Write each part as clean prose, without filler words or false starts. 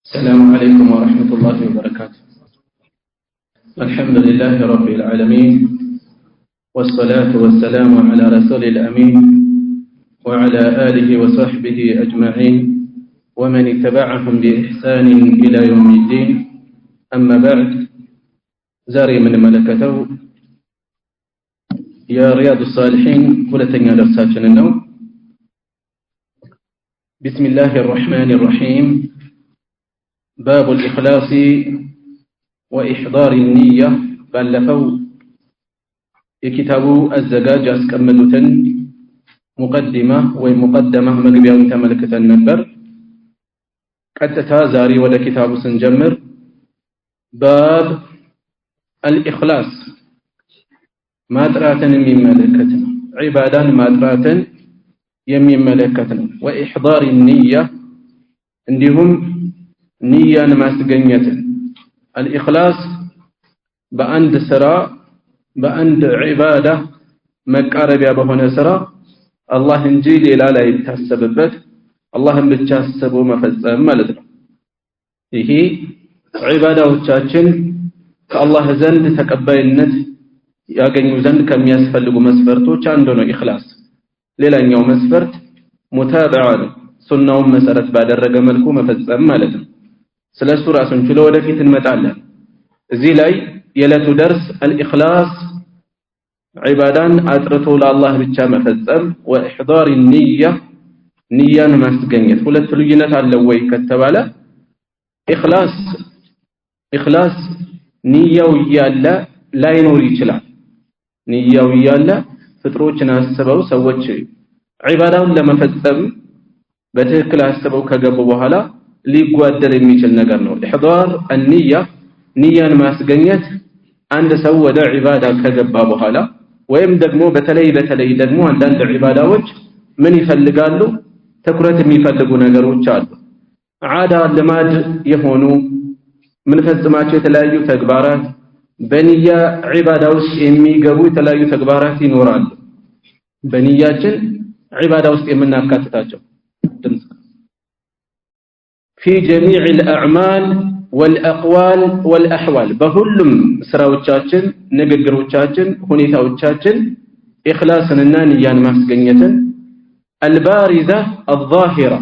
السلام عليكم ورحمة الله وبركاته. الحمد لله رب العالمين، والصلاة والسلام على رسول الأمين وعلى آله وصحبه أجمعين ومن اتبعهم بإحسان إلى يوم الدين. أما بعد، زاري من ملكته يا رياض الصالحين ولتنيا درساتنا النوم. بسم الله الرحمن الرحيم. باب الإخلاص وإحضار النية. بلفو كتابو الزجاج أسكملتن مقدمة ومقدمة مقبيا تملكة النبر قد تازاري ولا كتاب سنجمر. باب الإخلاص ما تراتن من ملكتنا، عبادا ما تراتن يمين ملكتنا، وإحضار النية عندهم نية ماسقنية. الإخلاص بأند سراء بأند عبادة مقارب يا بهنا سراء الله انجيل لا يتحسبበት አላህን ብቻ አስቦ መፈጸም ማለት ነው። ይሄ ዒባዳዎቻችን ከአላህ ዘንድ ተቀባይነት ያገኙ ዘንድ ከሚያስፈልጉ መስፈርቶች አንዱ ነው ኢኽላስ። ሌላኛው መስፈርት ሙታበዓ ነው፣ ሱናውን መሰረት ባደረገ መልኩ መፈጸም ማለት ነው። ስለሱ ራሱን ችሎ ወደፊት እንመጣለን። እዚህ ላይ የዕለቱ ደርስ አልኢኽላስ ዒባዳን አጥርቶ ለአላህ ብቻ መፈጸም፣ ወኢሕዳር النية ንያን ማስገኘት። ሁለት ልዩነት አለው ወይ ከተባለ ኢኽላስ ንያው ያለ ላይኖር ይችላል። ንያው ያለ ፍጥሮችን አስበው ሰዎች ዒባዳውን ለመፈጸም በትክክል አስበው ከገቡ በኋላ ሊጓደል የሚችል ነገር ነው። ኢሕዳር النية ንያን ማስገኘት አንድ ሰው ወደ ዒባዳ ከገባ በኋላ ወይም ደግሞ በተለይ ደግሞ አንዳንድ ዒባዳዎች ምን ይፈልጋሉ? ትኩረት የሚፈልጉ ነገሮች አሉ። ዓዳ ልማድ የሆኑ ምን ፈጽማቸው የተለያዩ ተግባራት በንያ ዒባዳ ውስጥ የሚገቡ የተለያዩ ተግባራት ይኖራሉ። በንያችን ዒባዳ ውስጥ የምናካትታቸው في جميع الأعمال والأقوال والأحوال بهلم سراوቻችን ንግግሮቻችን ሁኔታዎቻችን ኢኽላስንና ንያን ማስገኘትን البارزة الظاهرة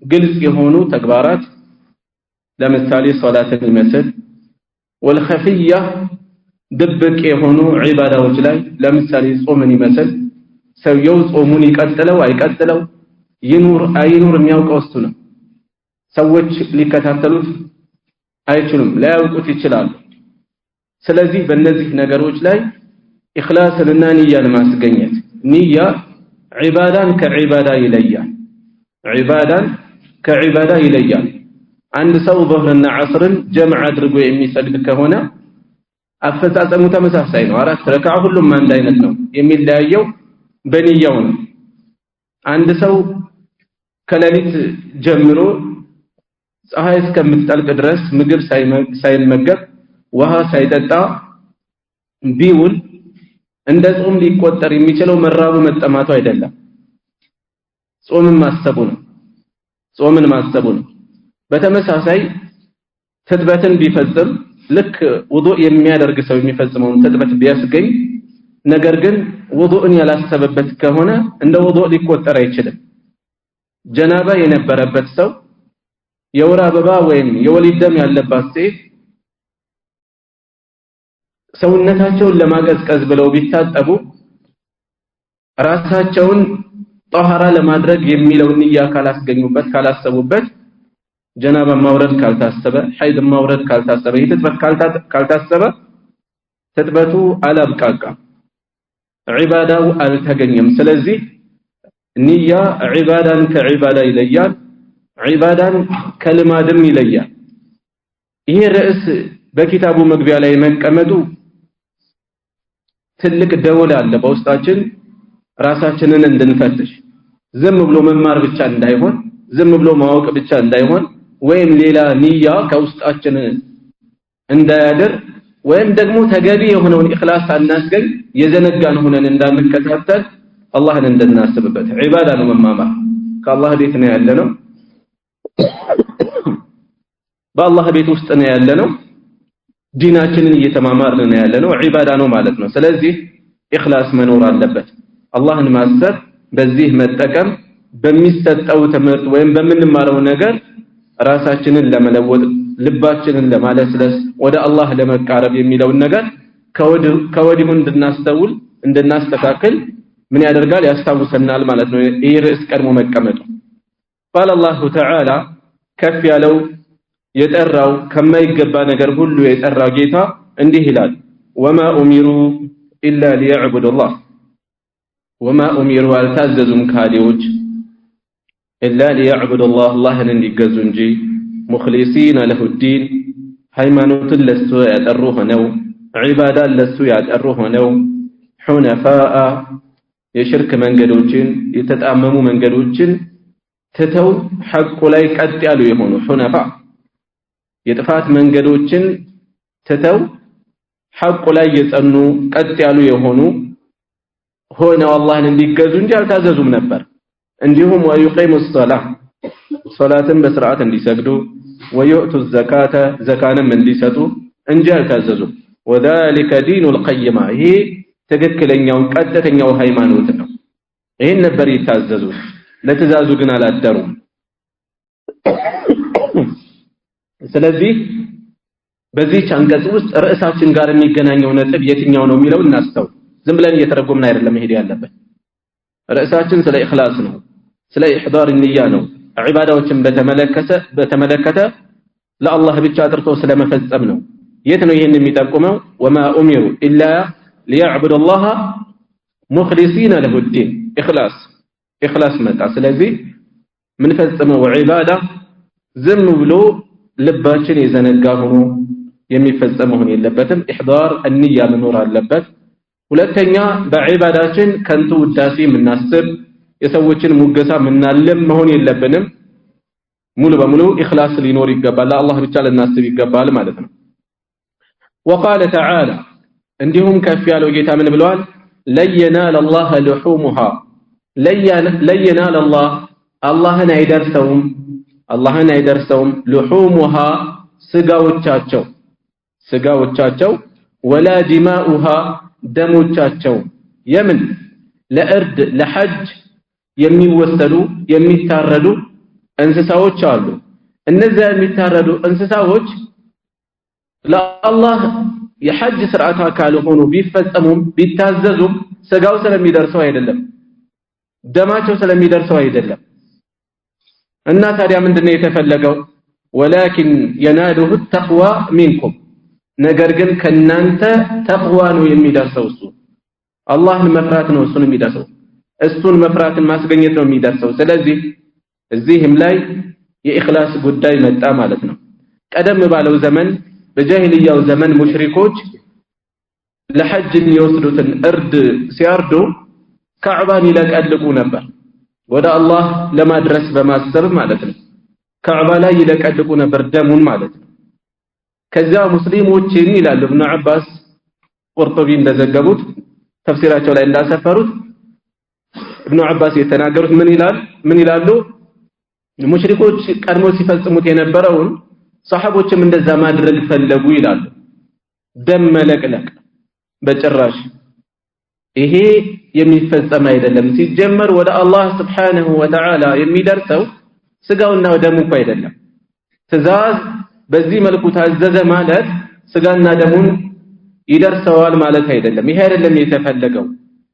ግልጽ የሆኑ ተግባራት ለምሳሌ ሶላትን ይመስል والخفية ድብቅ የሆኑ ዒባዳዎች ላይ ለምሳሌ ጾምን ይመስል ሰውየው ጾሙን ይቀጥለው አይቀጥለው ይኑር አይኑር የሚያውቀው እሱ ነው። ሰዎች ሊከታተሉት አይችሉም፣ ላያውቁት ይችላሉ። ስለዚህ በእነዚህ ነገሮች ላይ ኢኽላስንና ንያን ማስገኘት። ንያ ዒባዳን ከዒባዳ ይለያል። ዒባዳን ከዒባዳ ይለያል። አንድ ሰው ዙህርና ዐስርን ጀምዕ አድርጎ የሚሰግድ ከሆነ አፈጻጸሙ ተመሳሳይ ነው። 4 ረክዓ ሁሉም አንድ አይነት ነው። የሚለያየው በንያው ነው። አንድ ሰው ከሌሊት ጀምሮ ፀሐይ እስከምትጠልቅ ድረስ ምግብ ሳይመገብ ውሃ ሳይጠጣ ቢውል እንደ ጾም ሊቆጠር የሚችለው መራቡ መጠማቱ አይደለም፣ ጾምን ማሰቡ ነው። በተመሳሳይ ትጥበትን ቢፈጽም ልክ ውዱእ የሚያደርግ ሰው የሚፈጽመውን ትጥበት ቢያስገኝ ነገር ግን ውዱእን ያላሰበበት ከሆነ እንደ ውዱእ ሊቆጠር አይችልም። ጀናባ የነበረበት ሰው የወር አበባ ወይም የወሊድ ደም ያለባት ሴት ሰውነታቸውን ለማቀዝቀዝ ብለው ቢታጠቡ ራሳቸውን ጧሃራ ለማድረግ የሚለውን ንያ ካላስገኙበት ካላሰቡበት ጀናባ ማውረድ ካልታሰበ ሐይድ ማውረድ ካልታሰበ ይትጥበት ካልታሰበ ትጥበቱ አላብቃቃ ዒባዳው አልተገኘም። ስለዚህ ንያ ዒባዳን ከዒባዳ ይለያል፣ ዒባዳን ከልማድም ይለያል። ይሄ ርዕስ በኪታቡ መግቢያ ላይ መቀመጡ ትልቅ ደወል አለ በውስጣችን ራሳችንን እንድንፈትሽ። ዝም ብሎ መማር ብቻ እንዳይሆን፣ ዝም ብሎ ማወቅ ብቻ እንዳይሆን፣ ወይም ሌላ ንያ ከውስጣችን እንዳያደር ወይም ደግሞ ተገቢ የሆነውን ኢኽላስ አናስገኝ የዘነጋን ሆነን እንዳንከታተል አላህን እንድናስብበት። ዒባዳ ነው መማማር፣ ከአላህ ቤት ነው ያለነው። በአላህ ቤት ውስጥ ነው ያለነው ዲናችንን እየተማማርን ነው ያለነው ዒባዳ ነው ማለት ነው ስለዚህ ኢኽላስ መኖር አለበት አላህን ማሰብ በዚህ መጠቀም በሚሰጠው ትምህርት ወይም በምንማረው ነገር ራሳችንን ለመለወጥ ልባችንን ለማለስለስ ወደ አላህ ለመቃረብ የሚለውን ነገር ከወዲሁ እንድናስተውል እንድናስተካክል ምን ያደርጋል ያስታውሰናል ማለት ነው ይህ ርዕስ ቀድሞ መቀመጡ قال الله تعالى ከፍ ያለው የጠራው ከማይገባ ነገር ሁሉ የጠራው ጌታ እንዲህ ይላል وما امروا الا ليعبدوا الله وما امروا التززم كاديوች الا ليعبدوا الله اللهን እንዲገዙ እንጂ مخلصين له الدين ሃይማኖትን ለሱ ያጠሩ ሆነው ዒባዳን ለሱ ያጠሩ ሆነው حنفاء የሽርክ መንገዶችን የተጣመሙ መንገዶችን ትተው ሐቁ ላይ ቀጥ ያሉ የሆኑ حنفاء የጥፋት መንገዶችን ትተው ሐቁ ላይ የጸኑ ቀጥ ያሉ የሆኑ ሆነው አላህን እንዲገዙ እንጂ አልታዘዙም ነበር እንዲሁም ወይቂሙ الصلاه ሶላትን በስርዓት እንዲሰግዱ ወይؤቱ الزكاه ዘካንም እንዲሰጡ እንጂ አልታዘዙም وذلك دين القيمه ይሄ ትክክለኛው ቀጥተኛው ሃይማኖት ነው ይሄን ነበር ይታዘዙ ለትእዛዙ ግን አላደሩም ስለዚህ በዚህ አንቀጽ ውስጥ ርዕሳችን ጋር የሚገናኘው ነጥብ የትኛው ነው የሚለው እናስተው ዝም ብለን እየተረጎምን አይደለም መሄድ ያለበት ርዕሳችን ስለ ኢኽላስ ነው ስለ ኢሕዳር النية ነው ዒባዳዎችን በተመለከተ ለአላህ ብቻ አጥርቶ ስለመፈጸም ነው የት ነው ይሄን የሚጠቁመው وما امروا الا ليعبدوا الله مخلصين له الدين ኢኽላስ መጣ ስለዚህ ምን ፈጽመው ዒባዳ ዝም ብሎ ልባችን የዘነጋ ሆኖ የሚፈጸም መሆን የለበትም ኢሕዳር النية መኖር አለበት ሁለተኛ በዒባዳችን ከንቱ ውዳሴ ምናስብ የሰዎችን ሙገሳ ምናለም መሆን የለብንም ሙሉ በሙሉ ኢኽላስ ሊኖር ይገባል ለአላህ ብቻ ልናስብ ይገባል ማለት ነው وقال تعالى እንዲሁም ከፍ ያለው ጌታ ምን ብለዋል ለየናል الله لحومها ለየናል الله አላህን አይደርሰውም لحومها ስጋዎቻቸው ወላ ዲማኡها ደሞቻቸው የምን ለእርድ ለሐጅ የሚወሰዱ የሚታረዱ እንስሳዎች አሉ እነዚያ የሚታረዱ እንስሳዎች ለአላህ የሐጅ ስርዓት አካል ሆኖ ቢፈጸሙም ቢታዘዙም ስጋው ስለሚደርሰው አይደለም ደማቸው ስለሚደርሰው አይደለም እና ታዲያ ምንድነው የተፈለገው ولكن يناله التقوى منكم ነገር ግን ከናንተ ተቅዋ ነው የሚደርሰው እሱ አላህን መፍራት ነው እሱን የሚደርሰው እሱን መፍራትን ማስገኘት ነው የሚደርሰው ስለዚህ እዚህም ላይ የኢኽላስ ጉዳይ መጣ ማለት ነው ቀደም ባለው ዘመን በጃሂልያው ዘመን ሙሽሪኮች ለሐጅ የሚወስዱትን እርድ ሲያርዱ ካዕባን ይለቀልቁ ነበር ወደ አላህ ለማድረስ በማሰብ ማለት ነው ካዕባ ላይ ይለቀልቁ ነበር ደሙን ማለት ነው ከዛ ሙስሊሞችን ይላሉ ኢብኑ አባስ ቁርጡቢ እንደዘገቡት ተፍሲራቸው ላይ እንዳሰፈሩት ኢብኑ አባስ የተናገሩት ምን ይላሉ ሙሽሪኮች ቀድሞ ሲፈጽሙት የነበረውን ሰሃቦችም እንደዛ ማድረግ ፈለጉ ይላሉ ደም መለቅለቅ በጭራሽ ይሄ የሚፈጸም አይደለም ሲጀመር ወደ አላህ Subhanahu Wa Ta'ala የሚደርሰው ስጋውና ደሙ እኮ አይደለም ትእዛዝ በዚህ መልኩ ታዘዘ ማለት ስጋና ደሙን ይደርሰዋል ማለት አይደለም ይሄ አይደለም የተፈለገው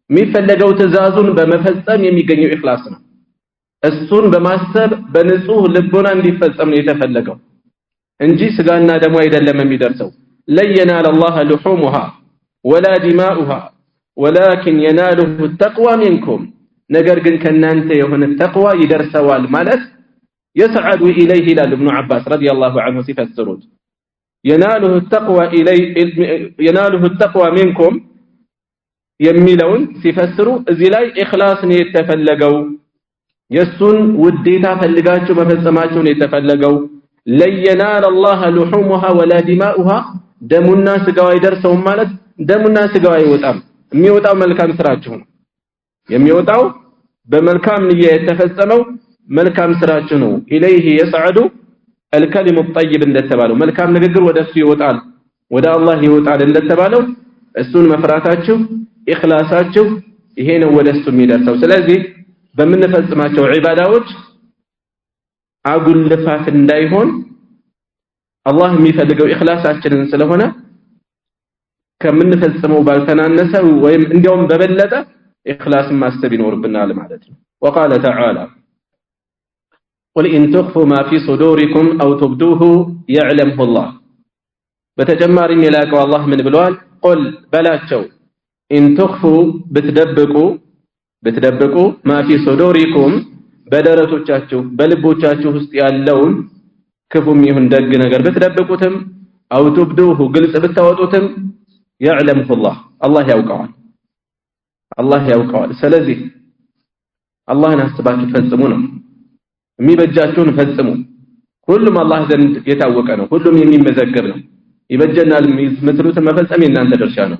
የሚፈለገው ትእዛዙን በመፈጸም የሚገኘው ኢኽላስ ነው እሱን በማሰብ በንጹህ ልቦና እንዲፈጸም ነው የተፈለገው እንጂ ስጋና ደሙ አይደለም የሚደርሰው ለየናል الله لحومها ولا دماؤها ولكن يناله التقوى منكم ነገር ግን ከናንተ የሆነ ተቅዋ ይደርሰዋል ማለት يسعد إليه إلى ابن عباس رضي الله عنه ሲፈስሩት يناله التقوى منكم የሚለውን ሲፈስሩ እዚህ ላይ ኢኽላስ ነው የተፈለገው የሱን ውዴታ ፈልጋችሁ መፈጸማችሁ ነው የተፈለገው ለየናል الله لحومها ولا دماؤها ደሙና ስጋው አይደርሰውም ማለት ደሙና ስጋው አይወጣም የሚወጣው መልካም ስራችሁ ነው የሚወጣው በመልካም ንያ የተፈጸመው መልካም ስራችሁ ነው ኢለይሂ يسعد الكلم الطيب እንደተባለው መልካም ንግግር ወደሱ ይወጣል ወደ አላህ ይወጣል እንደተባለው እሱን መፍራታችሁ ኢኽላሳችሁ ይሄ ነው ወደሱ የሚደርሰው ስለዚህ በመንፈጽማቸው ዒባዳዎች አጉል ልፋት እንዳይሆን አላህ የሚፈልገው ኢኽላሳችንን ስለሆነ ከምንፈጽመው ባልተናነሰ ወይም እንዲያውም በበለጠ ኢኽላስ ማስተብ ይኖርብናል ማለት ነው وقال تعالى قل إن تخفوا ما في صدوركم أو تبدوه يعلمه الله بتجمار ملاك الله من بلوال قل بلاتشو إن تخفوا بتدبقوا ما في صدوركم بدرتوቻችሁ በልቦቻችሁ ውስጥ ያለውን ክፉም ይሁን ደግ ነገር በተደበቁትም አው ትብዱሁ ግልጽ ብታወጡትም يعلمه الله ያውቀዋል ስለዚህ አላህን አስባችሁ ፈጽሙ ነው የሚበጃችሁን ፈጽሙ ሁሉም አላህ ዘንድ የታወቀ ነው ሁሉም የሚመዘገብ ነው ይበጀናል የምትሉት መፈጸም የእናንተ ድርሻ ነው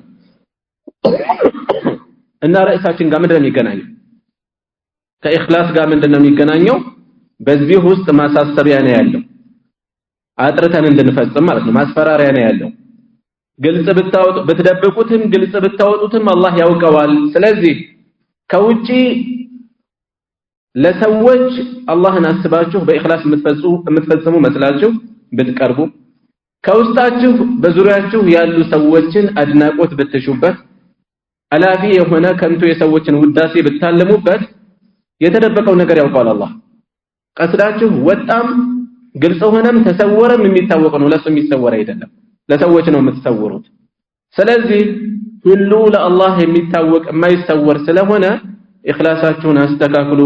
እና ራእሳችን ጋር ምንድነው የሚገናኘው ከኢኽላስ ጋር ምንድነው የሚገናኘው በዚህ ውስጥ ማሳሰቢያ ነው ያለው አጥርተን እንድንፈጽም ማለት ነው ማስፈራሪያ ነው ያለው ግልጽ ብትደብቁትም ግልጽ ብታወጡትም አላህ ያውቀዋል ስለዚህ ከውጪ ለሰዎች አላህን አስባችሁ በኢኽላስ የምትፈጽሙ መስላችሁ ብትቀርቡ ከውስጣችሁ በዙሪያችሁ ያሉ ሰዎችን አድናቆት ብትሹበት አላፊ የሆነ ከንቱ የሰዎችን ውዳሴ ብታለሙበት የተደበቀው ነገር ያውቃል አላህ ቀስዳችሁ ወጣም ግልጽ ሆነም ተሰወረም የሚታወቅ ነው ለሱ የሚሰወር አይደለም ለሰዎች ነው የምትሰውሩት ስለዚህ ሁሉ ለአላህ የሚታወቅ የማይሰወር ስለሆነ ኢኽላሳችሁን አስተካክሉ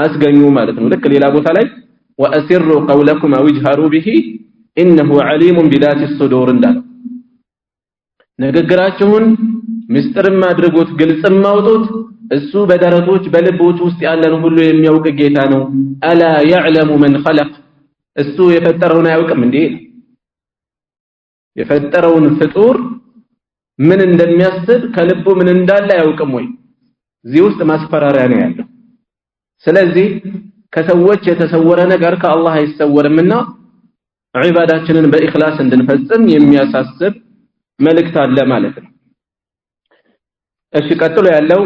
አስገኙ ማለት ነው ልክ ሌላ ቦታ ላይ واسروا قولكم او اجهروا به انه عليم بذات الصدور እንዳለው ንግግራችሁን ምስጢርም አድርጉት ግልጽም አውጡት እሱ በደረቶች በልቦች ውስጥ ያለን ሁሉ የሚያውቅ ጌታ ነው አላ يعلم من خلق እሱ የፈጠረውን አያውቅም እንዴ የፈጠረውን ፍጡር ምን እንደሚያስብ ከልቡ ምን እንዳለ አያውቅም ወይ እዚህ ውስጥ ማስፈራሪያ ነው ያለው ስለዚህ ከሰዎች የተሰወረ ነገር ከአላህ አይሰወርምና ዒባዳችንን በኢኽላስ እንድንፈጽም የሚያሳስብ መልእክት አለ ማለት ነው እሺ ቀጥሎ ያለው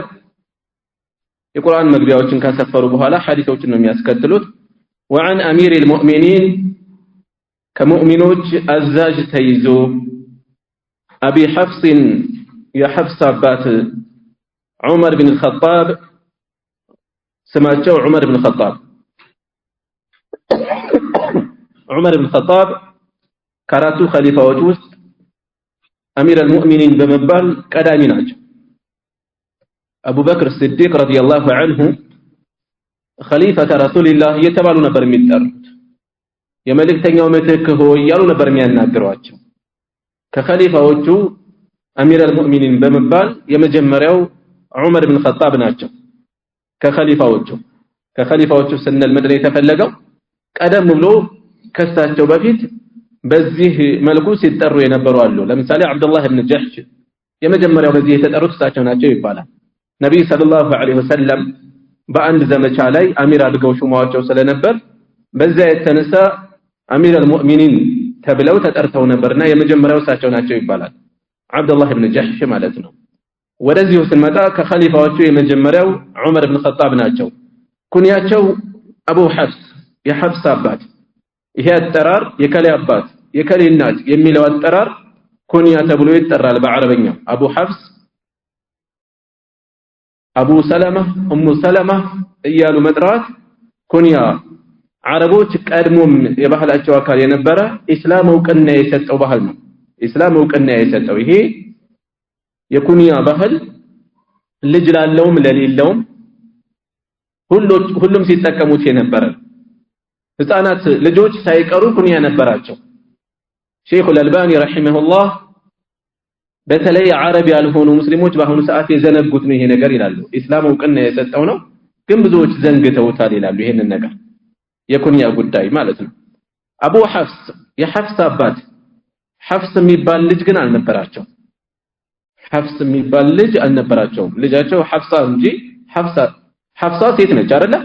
የቁርአን መግቢያዎችን ካሰፈሩ በኋላ ሐዲሶችን ነው የሚያስከትሉት وعن امير المؤمنين كمؤمنوች አዛዥ ተይዞ ابي حفص يا حفص አባት عمر بن الخطاب سماቸው عمر بن الخطاب عمر بن الخطاب ከአራቱ ኸሊፋዎች ውስጥ امير المؤمنين በመባል ቀዳሚ ናቸው ابو بكر الصديق رضي الله عنه خليفة رسول الله እየተባሉ ነበር የሚጠሩት የመልእክተኛው ምትክ ሆይ ያሉ ነበር የሚያናግሯቸው ከኸሊፋዎቹ امير المؤمنين በመባል የመጀመሪያው ዑመር ኢብኑ ኸጣብ ናቸው ከኸሊፋዎቹ ስንል ምንድነው የተፈለገው ቀደም ብሎ ከሳቸው በፊት በዚህ መልኩ ሲጠሩ የነበሩ አሉ ለምሳሌ አብዱላህ ኢብኑ ጀህሽ የመጀመሪያው በዚህ የተጠሩት እሳቸው ናቸው ይባላል ነብይ ሰለላሁ ዐለይሂ ወሰለም በአንድ ዘመቻ ላይ አሚር አድርገው ሹማቸው ስለነበር በዛ የተነሳ አሚር አልሙእሚኒን ተብለው ተጠርተው ነበርና የመጀመሪያው እሳቸው ናቸው ይባላል አብዱላህ ኢብኑ ጀህሽ ማለት ነው ወደዚህ ስንመጣ ከኸሊፋዎቹ የመጀመሪያው ዑመር ኢብኑ ኸጣብ ናቸው ኩንያቸው አቡ ሐፍስ የሐፍስ አባት ይሄ አጠራር የከሌ አባት የከሌ እናት የሚለው አጠራር ኩንያ ተብሎ ይጠራል በአረበኛው አቡ ሐፍስ አቡ ሰለማ ኡሙ ሰለማ እያሉ መጥራት ኩንያ አረቦች ቀድሞም የባህላቸው አካል የነበረ እስላም እውቅና የሰጠው ባህል ነው እስላም እውቅና የሰጠው ይሄ የኩንያ ባህል ልጅ ላለውም ለሌለውም ሁሉም ሲጠቀሙት የነበረ ህፃናት ልጆች ሳይቀሩ ኩንያ ነበራቸው ሼኹ አልአልባኒ ረሂመሁላህ በተለይ አረብ ያልሆኑ ሙስሊሞች በአሁኑ ሰዓት የዘነጉት ነው ይሄ ነገር ይላሉ እስላም እውቅና የሰጠው ነው ግን ብዙዎች ዘንግተውታል ይላሉ ይሄንን ነገር የኩንያ ጉዳይ ማለት ነው አቡ ሐፍስ የሐፍስ አባት ሐፍስ የሚባል ልጅ ግን አልነበራቸው ሐፍስ የሚባል ልጅ አልነበራቸው ልጃቸው ሐፍሳ እንጂ ሐፍሳ ሴት ነች አይደለ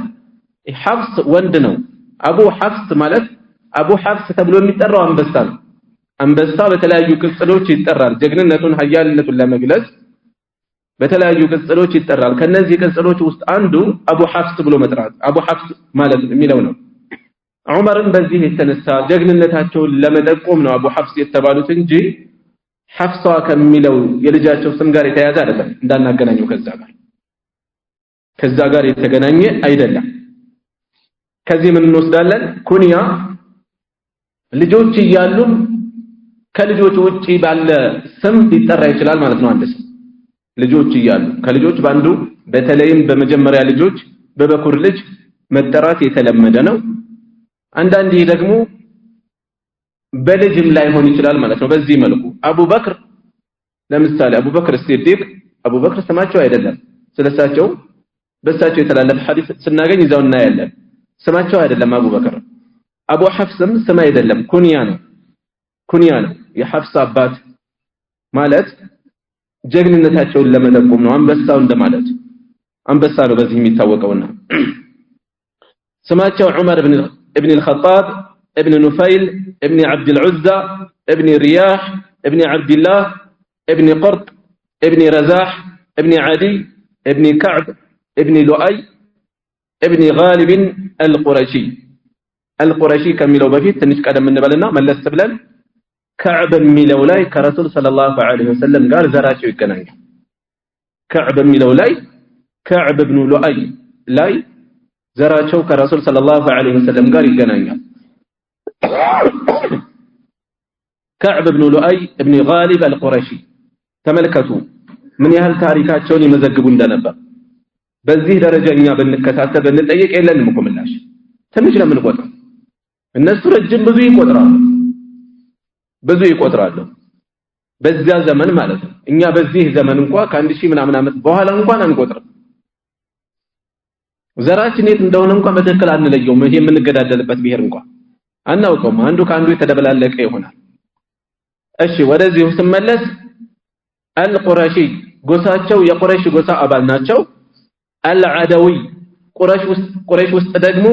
ሐፍስ ወንድ ነው አቡ ሐፍስ ማለት አቡ ሐፍስ ተብሎ የሚጠራው አንበሳ ነው አንበሳ በተለያዩ ቅጽሎች ይጠራል ጀግንነቱን ኃያልነቱን ለመግለጽ በተለያዩ ቅጽሎች ይጠራል ከነዚህ ቅጽሎች ውስጥ አንዱ አቡ ሐፍስ ብሎ መጥራት አቡ ሐፍስ ማለት የሚለው ነው ዑመርን በዚህ የተነሳ ጀግንነታቸውን ለመጠቆም ነው አቡ ሐፍስ የተባሉት እንጂ ሐፍሷ ከሚለው የልጃቸው ስም ጋር የተያያዘ አይደለም እንዳናገናኘው ከዛ ጋር የተገናኘ አይደለም ከዚህ ምን እንወስዳለን ኩንያ ልጆች እያሉ ከልጆች ውጪ ባለ ስም ሊጠራ ይችላል ማለት ነው አንድ ሰው ልጆች እያሉ ከልጆች ባንዱ በተለይም በመጀመሪያ ልጆች በበኩር ልጅ መጠራት የተለመደ ነው አንዳንዴ ደግሞ በልጅም ላይሆን ይችላል ማለት ነው በዚህ መልኩ አቡበክር ለምሳሌ አቡበክር ሲዲቅ አቡበክር ስማቸው አይደለም ስለሳቸው በሳቸው የተላለፈ ሐዲስ ስናገኝ ይዛው እናያለን ስማቸው አይደለም አቡበክር አቡ ሐፍስም ስም አይደለም ኩንያ ነው የሐፍስ አባት ማለት ጀግንነታቸውን ለመጠቆም ነው አንበሳው እንደማለት አንበሳ ነው በዚህ የሚታወቀውና ስማቸው ዑመር ابن الخطاب ابن نفيل ابن عبد العزة ابن رياح ابن عبد الله ابن قرط ابن رزاح ابن عدي ابن كعب ابن لؤي ابن غالب القرشي كميلو بفيت تنش قدم من بلنا ملست بلن كعب ميلو لاي كرسول صلى الله عليه وسلم قال زراتو يገናኛል كعب ميلو لاي كعب ابن لؤي لاي ዘራቸው ከረሱል ሰለላሁ ዐለይሂ ወሰለም ጋር ይገናኛል كعب بن لؤي ابن غالب القرشي ተመልከቱ ምን ያህል ታሪካቸውን ይመዘግቡ እንደነበር በዚህ ደረጃኛ ብንከታተል ብንጠይቅ የለንም እኮ ምላሽ ትንሽ ለምን ቆጥረው እነሱ ረጅም ብዙ ይቆጥራሉ በዚያ ዘመን ማለት ነው እኛ በዚህ ዘመን እንኳን ከአንድ ሺህ ምናምን ዓመት በኋላ እንኳን አንቆጥርም ዘራችን የት እንደሆነ እንኳን በትክክል አንለየውም ይሄ የምንገዳደልበት ብሄር እንኳን አናውቀውም አንዱ ከአንዱ የተደበላለቀ ይሆናል እሺ ወደዚህ ስመለስ አልቁረሺ ጎሳቸው የቁረሽ ጎሳ አባል ናቸው አልዓደዊ ቁረሽ ውስጥ ደግሞ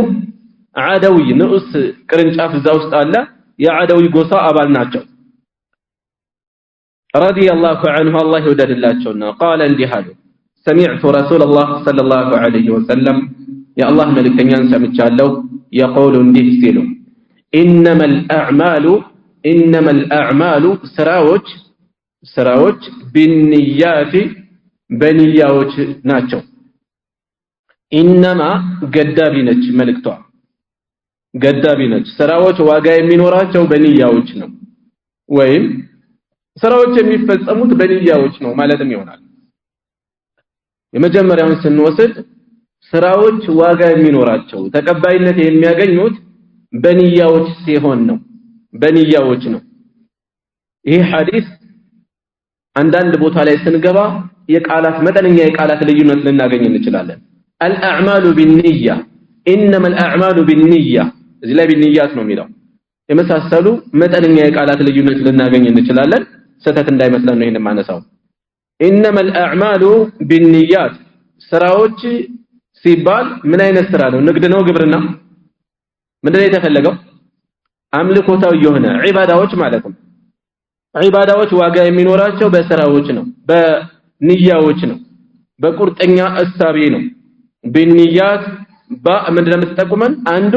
ዓደዊ ንዑስ ቅርንጫፍ እዛ ውስጥ አለ የዓደዊ ጎሳ አባል ናቸው رضي الله عنه الله يوددላቸውና قال እንዲህ አሉ سمعت رسول الله صلى الله عليه وسلم يا الله ملكتኛን ሰምቻለሁ يقول እንዲህ ሲሉ انما الاعمال ስራዎች بالنيات በንያዎች ናቸው انما ገዳቢ ነች መልእክቷ ገዳቢ ነች ስራዎች ዋጋ የሚኖራቸው በንያዎች ነው ወይም ስራዎች የሚፈጸሙት በንያዎች ነው ማለትም ይሆናል የመጀመሪያውን ስንወስድ ስራዎች ዋጋ የሚኖራቸው ተቀባይነት የሚያገኙት በንያዎች ሲሆን ነው በንያዎች ነው ይሄ ሐዲስ አንዳንድ ቦታ ላይ ስንገባ የቃላት መጠነኛ የቃላት ልዩነት ልናገኝ እንችላለን الأعمال بالنية إنما الأعمال بالنية እዚህ ላይ بالنيات ነው የሚለው የመሳሰሉ መጠነኛ የቃላት ልዩነት ልናገኝ እንችላለን ሰተት እንዳይመስለን ነው ይሄን ማነሳው إنما الأعمال بالنيات ስራዎች ሲባል ምን አይነት ስራ ነው ንግድ ነው ግብርና ምንድነው የተፈለገው አምልኮታው የሆነ ዒባዳዎች ማለት ነው ዒባዳዎች ዋጋ የሚኖራቸው በስራዎች ነው በንያዎች ነው በቁርጠኛ እሳቤ ነው بالنيات ምንድነው የምትጠቁመን አንዱ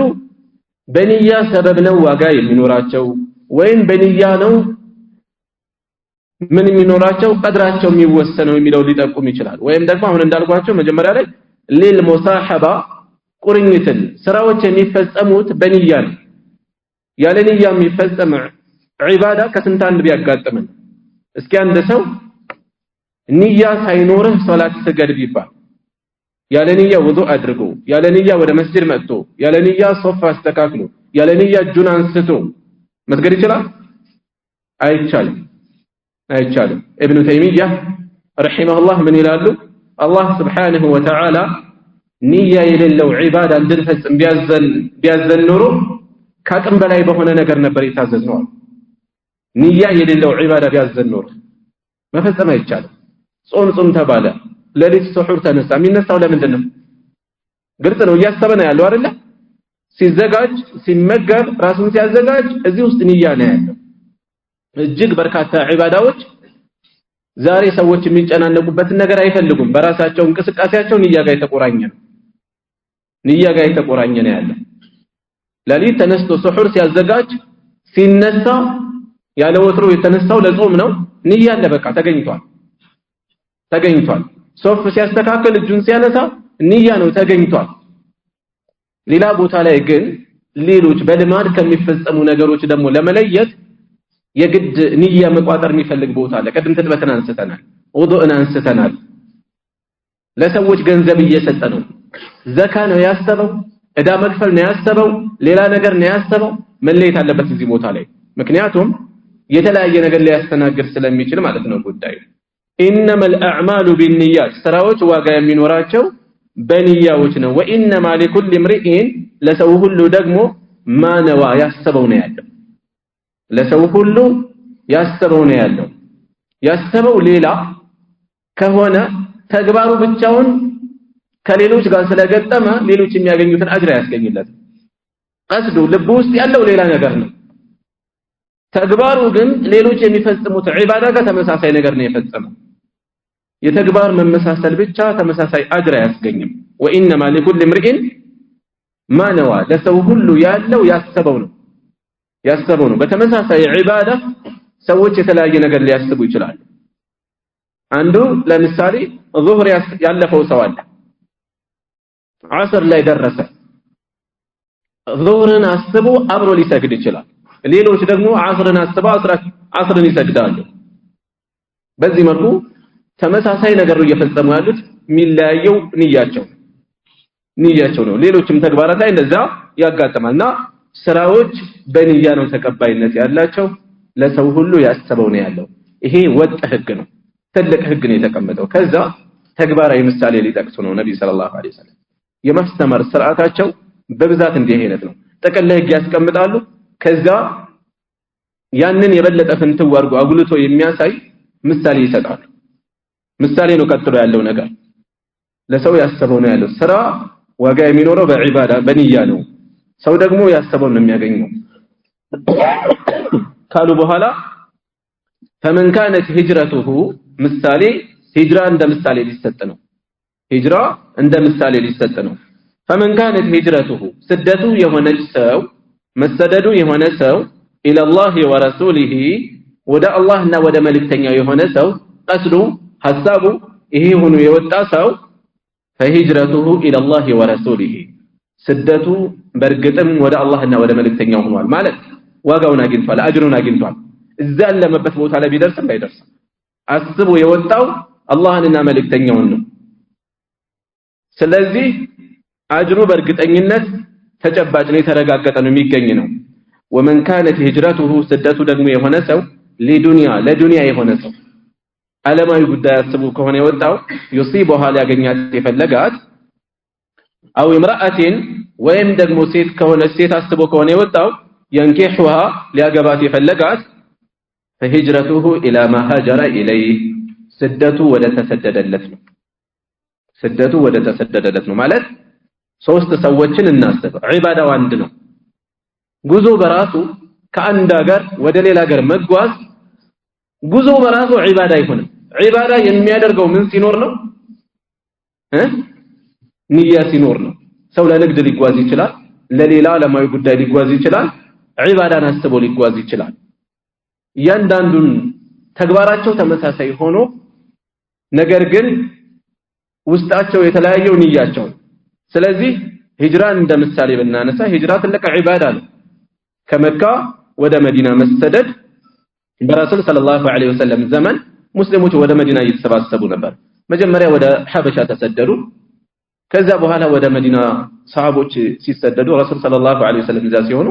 በንያ ሰበብ ነው ዋጋ የሚኖራቸው ወይም በንያ ነው ምን የሚኖራቸው ቀድራቸው የሚወሰነው የሚለው ሊጠቁም ይችላል ወይም ደግሞ አሁን እንዳልኳቸው መጀመሪያ ላይ للمصاحبه ቁርኝትን ስራዎች የሚፈጸሙት በንያ ነው ያለ ንያ የሚፈጸም ዒባዳ ከስንት አንድ ቢያጋጥመን እስኪ አንድ ሰው ንያ ሳይኖርህ ሶላት ስገድ ቢባል ያለ ንያ ውዱእ አድርጎ ያለ ንያ ወደ መስጂድ መጥቶ ያለ ንያ ሶፍ አስተካክሎ ያለ ንያ እጁን አንስቶ መስገድ ይችላል አይቻልም ኢብኑ ተይሚያ ረሂመሁላህ ምን ይላሉ አላህ Subhanahu Wa Ta'ala ንያ የሌለው ዒባዳ እንድንፈጽም ቢያዘን ኖሮ ከአቅም በላይ በሆነ ነገር ነበር የታዘዝነው ንያ የሌለው ዒባዳ ቢያዘን ኖሮ መፈጸም አይቻልም ጾም ተባለ ለሊት ሱሑር ተነሳ የሚነሳው ለምንድን ነው ግልጽ ነው እያሰበ ነው ያለው አይደለ ሲዘጋጅ ሲመገብ ራሱን ሲያዘጋጅ እዚህ ውስጥ ንያ ነው ያለው እጅግ በርካታ ዒባዳዎች ዛሬ ሰዎች የሚጨናነቁበትን ነገር አይፈልጉም በራሳቸው እንቅስቃሴያቸው ንያ ጋር የተቆራኘ ነው ንያ ጋር የተቆራኘ ነው ያለው ለሊት ተነስቶ ሱሑር ሲያዘጋጅ ሲነሳ ያለ ወትሮ የተነሳው ለጾም ነው ንያ አለ በቃ ተገኝቷል ሶፍ ሲያስተካክል እጁን ሲያነሳ ንያ ነው ተገኝቷል ሌላ ቦታ ላይ ግን ሌሎች በልማድ ከሚፈጸሙ ነገሮች ደግሞ ለመለየት የግድ ንያ መቋጠር የሚፈልግ ቦታ አለ ቀድም ተጥበተን አንስተናል ውዱእን አንስተናል ለሰዎች ገንዘብ እየሰጠ ነው ዘካ ነው ያሰበው እዳ መክፈል ነው ያሰበው ሌላ ነገር ነው ያሰበው መለየት አለበት እዚህ ቦታ ላይ ምክንያቱም የተለያየ ነገር ሊያስተናግድ ስለሚችል ማለት ነው ጉዳዩ انما الاعمال بالنيات ስራዎች ዋጋ የሚኖራቸው በንያዎች ነው وانما لكل امرئ ለሰው ሁሉ ደግሞ ማነዋ ያሰበው ነው ያለው ለሰው ሁሉ ያሰበው ነው ያለው ያሰበው ሌላ ከሆነ ተግባሩ ብቻውን ከሌሎች ጋር ስለገጠመ ሌሎች የሚያገኙትን አጅር ያስገኝለታል ቀስዱ ልብ ውስጥ ያለው ሌላ ነገር ነው ተግባሩ ግን ሌሎች የሚፈጽሙት ዒባዳ ጋር ተመሳሳይ ነገር ነው የፈጸመው የተግባር መመሳሰል ብቻ ተመሳሳይ አጅር ያስገኝም وانما لكل امرئ ما نوى ለሰው ሁሉ ያለው ያሰበው ነው በተመሳሳይ ዒባዳ ሰዎች የተለያየ ነገር ሊያስቡ ይችላሉ አንዱ ለምሳሌ ዙህር ያለፈው ሰው አለ ዓስር ላይ ደረሰ ዙህርን አስቦ አብሮ ሊሰግድ ይችላል ሌሎች ደግሞ ዓስርን አስበው ዓስርን ይሰግዳሉ በዚህ መልኩ ተመሳሳይ ነገር ነው እየፈጸሙ ያሉት የሚለያየው ንያቸው ነው ሌሎችም ተግባራት ላይ እንደዛ ያጋጥማልና ስራዎች በንያ ነው ተቀባይነት ያላቸው ለሰው ሁሉ ያሰበው ነው ያለው ይሄ ወጥ ህግ ነው ትልቅ ህግ ነው የተቀመጠው ከዛ ተግባራዊ ምሳሌ ሊጠቅሱ ነው ነብይ ሰለላሁ ዐለይሂ ወሰለም የማስተማር ስርዓታቸው በብዛት እንዲህ አይነት ነው ጠቅል ህግ ያስቀምጣሉ ከዛ ያንን የበለጠ ፍንትው አድርጎ አጉልቶ የሚያሳይ ምሳሌ ይሰጣሉ ምሳሌ ነው ቀጥሎ ያለው ነገር ለሰው ያሰበው ነው ያለው ስራ ዋጋ የሚኖረው በዒባዳ በንያ ነው ሰው ደግሞ ያሰበው ነው የሚያገኘው ካሉ በኋላ فمن كانت هجرته ምሳሌ ሂጅራ እንደ ምሳሌ ሊሰጥ ነው ሂጅራ እንደ ምሳሌ ሊሰጥ ነው فمن كانت هجرته ስደቱ የሆነች ሰው መሰደዱ የሆነ ሰው الى الله ورسوله ወደ አላህና ወደ መልእክተኛው የሆነ ሰው ቀስዱ ሐሳቡ ይሄ ሆኖ የወጣ ሰው فهجرته الى الله ورسوله ስደቱ በርግጥም ወደ አላህና ወደ መልእክተኛው ሆኗል ማለት ዋጋውን አግኝቷል አጅሩን አግኝቷል እዛ ለመበት ቦታ ላይ ቢደርስም ባይደርስም አስቦ የወጣው አላህንና መልእክተኛውን ነው ስለዚህ አጅሩ በርግጠኝነት ተጨባጭ ነው የተረጋገጠ ነው የሚገኝ ነው ومن كانت هجرته ስደቱ ደግሞ የሆነ ሰው ለዱንያ የሆነ ሰው ዓለማዊ ጉዳይ አስቦ ከሆነ የወጣው يصيبها ሊያገኛት የፈለጋት አው امرأة ወይም ደግሞ ሴት ከሆነ ሴት አስቦ ከሆነ የወጣው ينكحها ሊያገባት የፈለጋት فهجرته الى ما هاجر اليه ስደቱ ወደ ተሰደደለት ነው ማለት ሶስት ሰዎችን እናስብ ዒባዳው አንድ ነው ጉዞ በራሱ ከአንድ ሀገር ወደ ሌላ ሀገር መጓዝ ጉዞ በራሱ ዒባዳ አይሆንም ዒባዳ የሚያደርገው ምን ሲኖር ነው ንያ ሲኖር ነው ሰው ለንግድ ሊጓዝ ይችላል ለሌላ ዓለማዊ ጉዳይ ሊጓዝ ይችላል ዒባዳን አስቦ ሊጓዝ ይችላል ያንዳንዱን ተግባራቸው ተመሳሳይ ሆኖ ነገር ግን ውስጣቸው የተለያየው ንያቸው ስለዚህ ሂጅራን እንደምሳሌ ብናነሳ ሂጅራ ትልቅ ዒባዳ ነው ከመካ ወደ መዲና መሰደድ በረሱል ሰለላሁ ዐለይሂ ወሰለም ዘመን ሙስሊሞች ወደ መዲና እየተሰባሰቡ ነበር መጀመሪያ ወደ ሐበሻ ተሰደዱ ከዛ በኋላ ወደ መዲና ሰሃቦች ሲሰደዱ ረሱል ሰለላሁ ዐለይሂ ወሰለም እዛ ሲሆኑ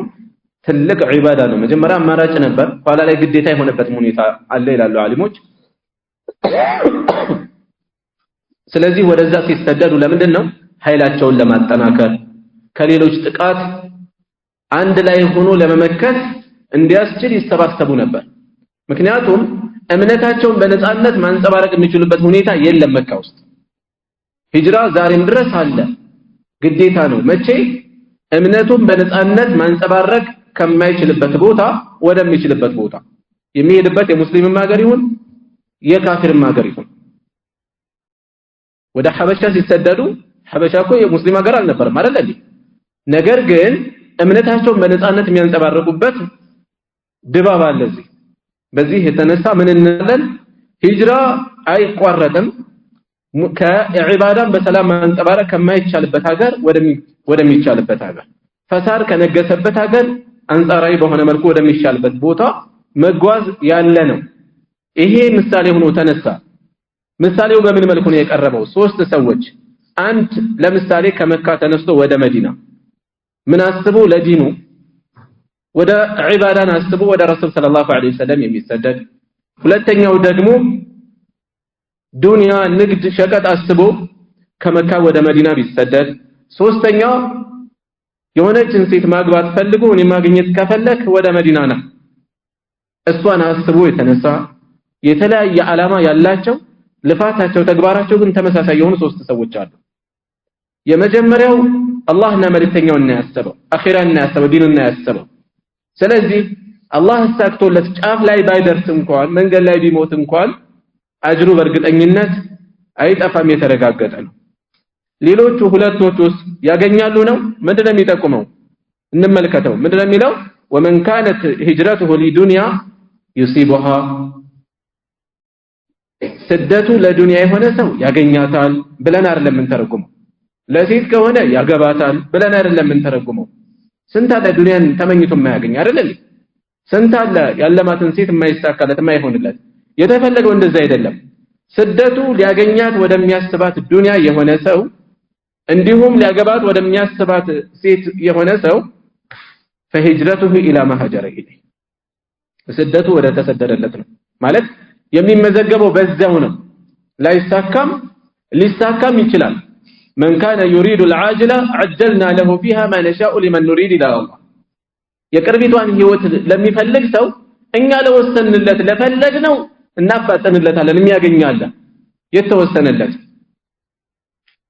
ትልቅ ዒባዳ ነው መጀመሪያ አማራጭ ነበር ኋላ ላይ ግዴታ የሆነበት ሁኔታ አለ ይላሉ ዓሊሞች ስለዚህ ወደዛ ሲሰደዱ ለምንድነው ኃይላቸውን ለማጠናከር ከሌሎች ጥቃት አንድ ላይ ሆኖ ለመመከት እንዲያስችል ይሰባሰቡ ነበር ምክንያቱም እምነታቸውን በነጻነት ማንጸባረቅ የሚችሉበት ሁኔታ የለም መካ ውስጥ ሂጅራ ዛሬም ድረስ አለ ግዴታ ነው መቼ እምነቱን በነጻነት ማንጸባረቅ ከማይችልበት ቦታ ወደሚችልበት ቦታ የሚሄድበት የሙስሊምም ሀገር ይሁን የካፊርም ሀገር ይሁን ወደ ሐበሻ ሲሰደዱ ሐበሻ እኮ የሙስሊም ሀገር አልነበረም አይደል እንዴ ነገር ግን እምነታቸውን በነጻነት የሚያንጸባርቁበት ድባብ አለ እዚህ በዚህ የተነሳ ምን እንላለን ሂጅራ አይቋረጥም ከኢባዳን በሰላም ማንጸባረቅ ከማይቻልበት ሀገር ወደሚቻልበት ሀገር ፈሳድ ከነገሰበት ሀገር አንጻራዊ በሆነ መልኩ ወደሚሻልበት ቦታ መጓዝ ያለ ነው ይሄ ምሳሌ ሆኖ ተነሳ ምሳሌው በምን መልኩ ነው የቀረበው ሶስት ሰዎች አንድ ለምሳሌ ከመካ ተነስቶ ወደ መዲና ምን አስቡ ለዲኑ ወደ ዒባዳን አስቡ ወደ ረሱል ሰለላሁ ዐለይሂ ወሰለም የሚሰደድ ሁለተኛው ደግሞ ዱንያ ንግድ ሸቀጥ አስቦ ከመካ ወደ መዲና ቢሰደድ ሶስተኛው የሆነችን ሴት ማግባት ፈልጎ እኔ ማግኘት ከፈለክ ወደ መዲና ና እሷን አስቦ የተነሳ የተለያየ ዓላማ ያላቸው ልፋታቸው ተግባራቸው ግን ተመሳሳይ የሆኑ ሶስት ሰዎች አሉ የመጀመሪያው አላህና መልእክተኛውን ያሰበው አኺራን ያሰበው ዲኑን ያሰበው ስለዚህ አላህ አሳክቶለት ጫፍ ላይ ባይደርስ እንኳን መንገድ ላይ ቢሞት እንኳን አጅሩ በእርግጠኝነት አይጠፋም የተረጋገጠ ነው ሌሎቹ ሁለቶቹስ ያገኛሉ ነው ምንድነው የሚጠቁመው እንመልከተው ምንድነው የሚለው ومن كانت هجرته لدنيا يصيبها ስደቱ ለዱንያ የሆነ ሰው ያገኛታል ብለን አይደለም እንተረጉመው ለሴት ከሆነ ያገባታል ብለን አይደለም እንተረጉመው ስንት አለ ዱንያን ተመኝቶ የማያገኝ አይደል ስንት አለ ያለማትን ሴት የማይሳካለት የማይሆንለት የተፈለገው እንደዛ አይደለም ስደቱ ሊያገኛት ወደሚያስባት ዱንያ የሆነ ሰው እንዲሁም ሊያገባት ወደሚያስባት ሴት የሆነ ሰው فهجرته الى ما هاجر اليه ስደቱ ወደ ተሰደደለት ነው ማለት የሚመዘገበው በዛው ነው ላይሳካም ሊሳካም ይችላል من كان يريد العاجله عجلنا له فيها ما نشاء لمن نريد الى الله የቅርቢቷን ህይወት ለሚፈልግ ሰው እኛ ለወሰንለት ለፈለግነው እናፋጠንለታለን የሚያገኛል የተወሰነለት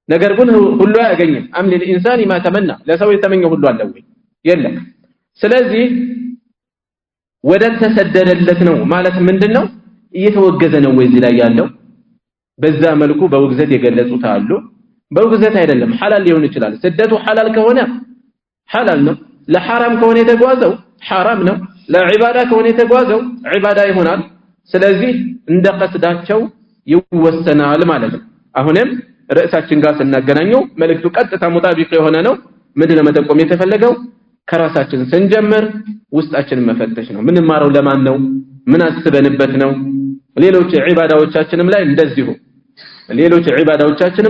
ነገር ግን ሁሉ ያገኝም አም ለኢንሳን ما تمنى ለሰው የተመኘው ሁሉ አለ ወይ የለም ስለዚህ ወደ ተሰደደለት ነው ማለት ምንድነው እየተወገዘ ነው ወይ እዚህ ላይ ያለው በዛ መልኩ በውግዘት የገለጹት አሉ በውግዘት አይደለም ሐላል ሊሆን ይችላል ስደቱ ሐላል ከሆነ ሐላል ነው ለሐራም ከሆነ የተጓዘው ሐራም ነው ለዒባዳ ከሆነ የተጓዘው ዒባዳ ይሆናል ስለዚህ እንደ ቀስዳቸው ይወሰናል ማለት ነው አሁንም ርዕሳችን ጋር ስናገናኘው መልእክቱ ቀጥታ ሙጣቢቅ የሆነ ነው ምንድነው መጠቆም የተፈለገው ከራሳችን ስንጀምር ውስጣችንን መፈተሽ ነው ምን ማረው ለማን ነው ምን አስበንበት ነው ሌሎች ዒባዳዎቻችንም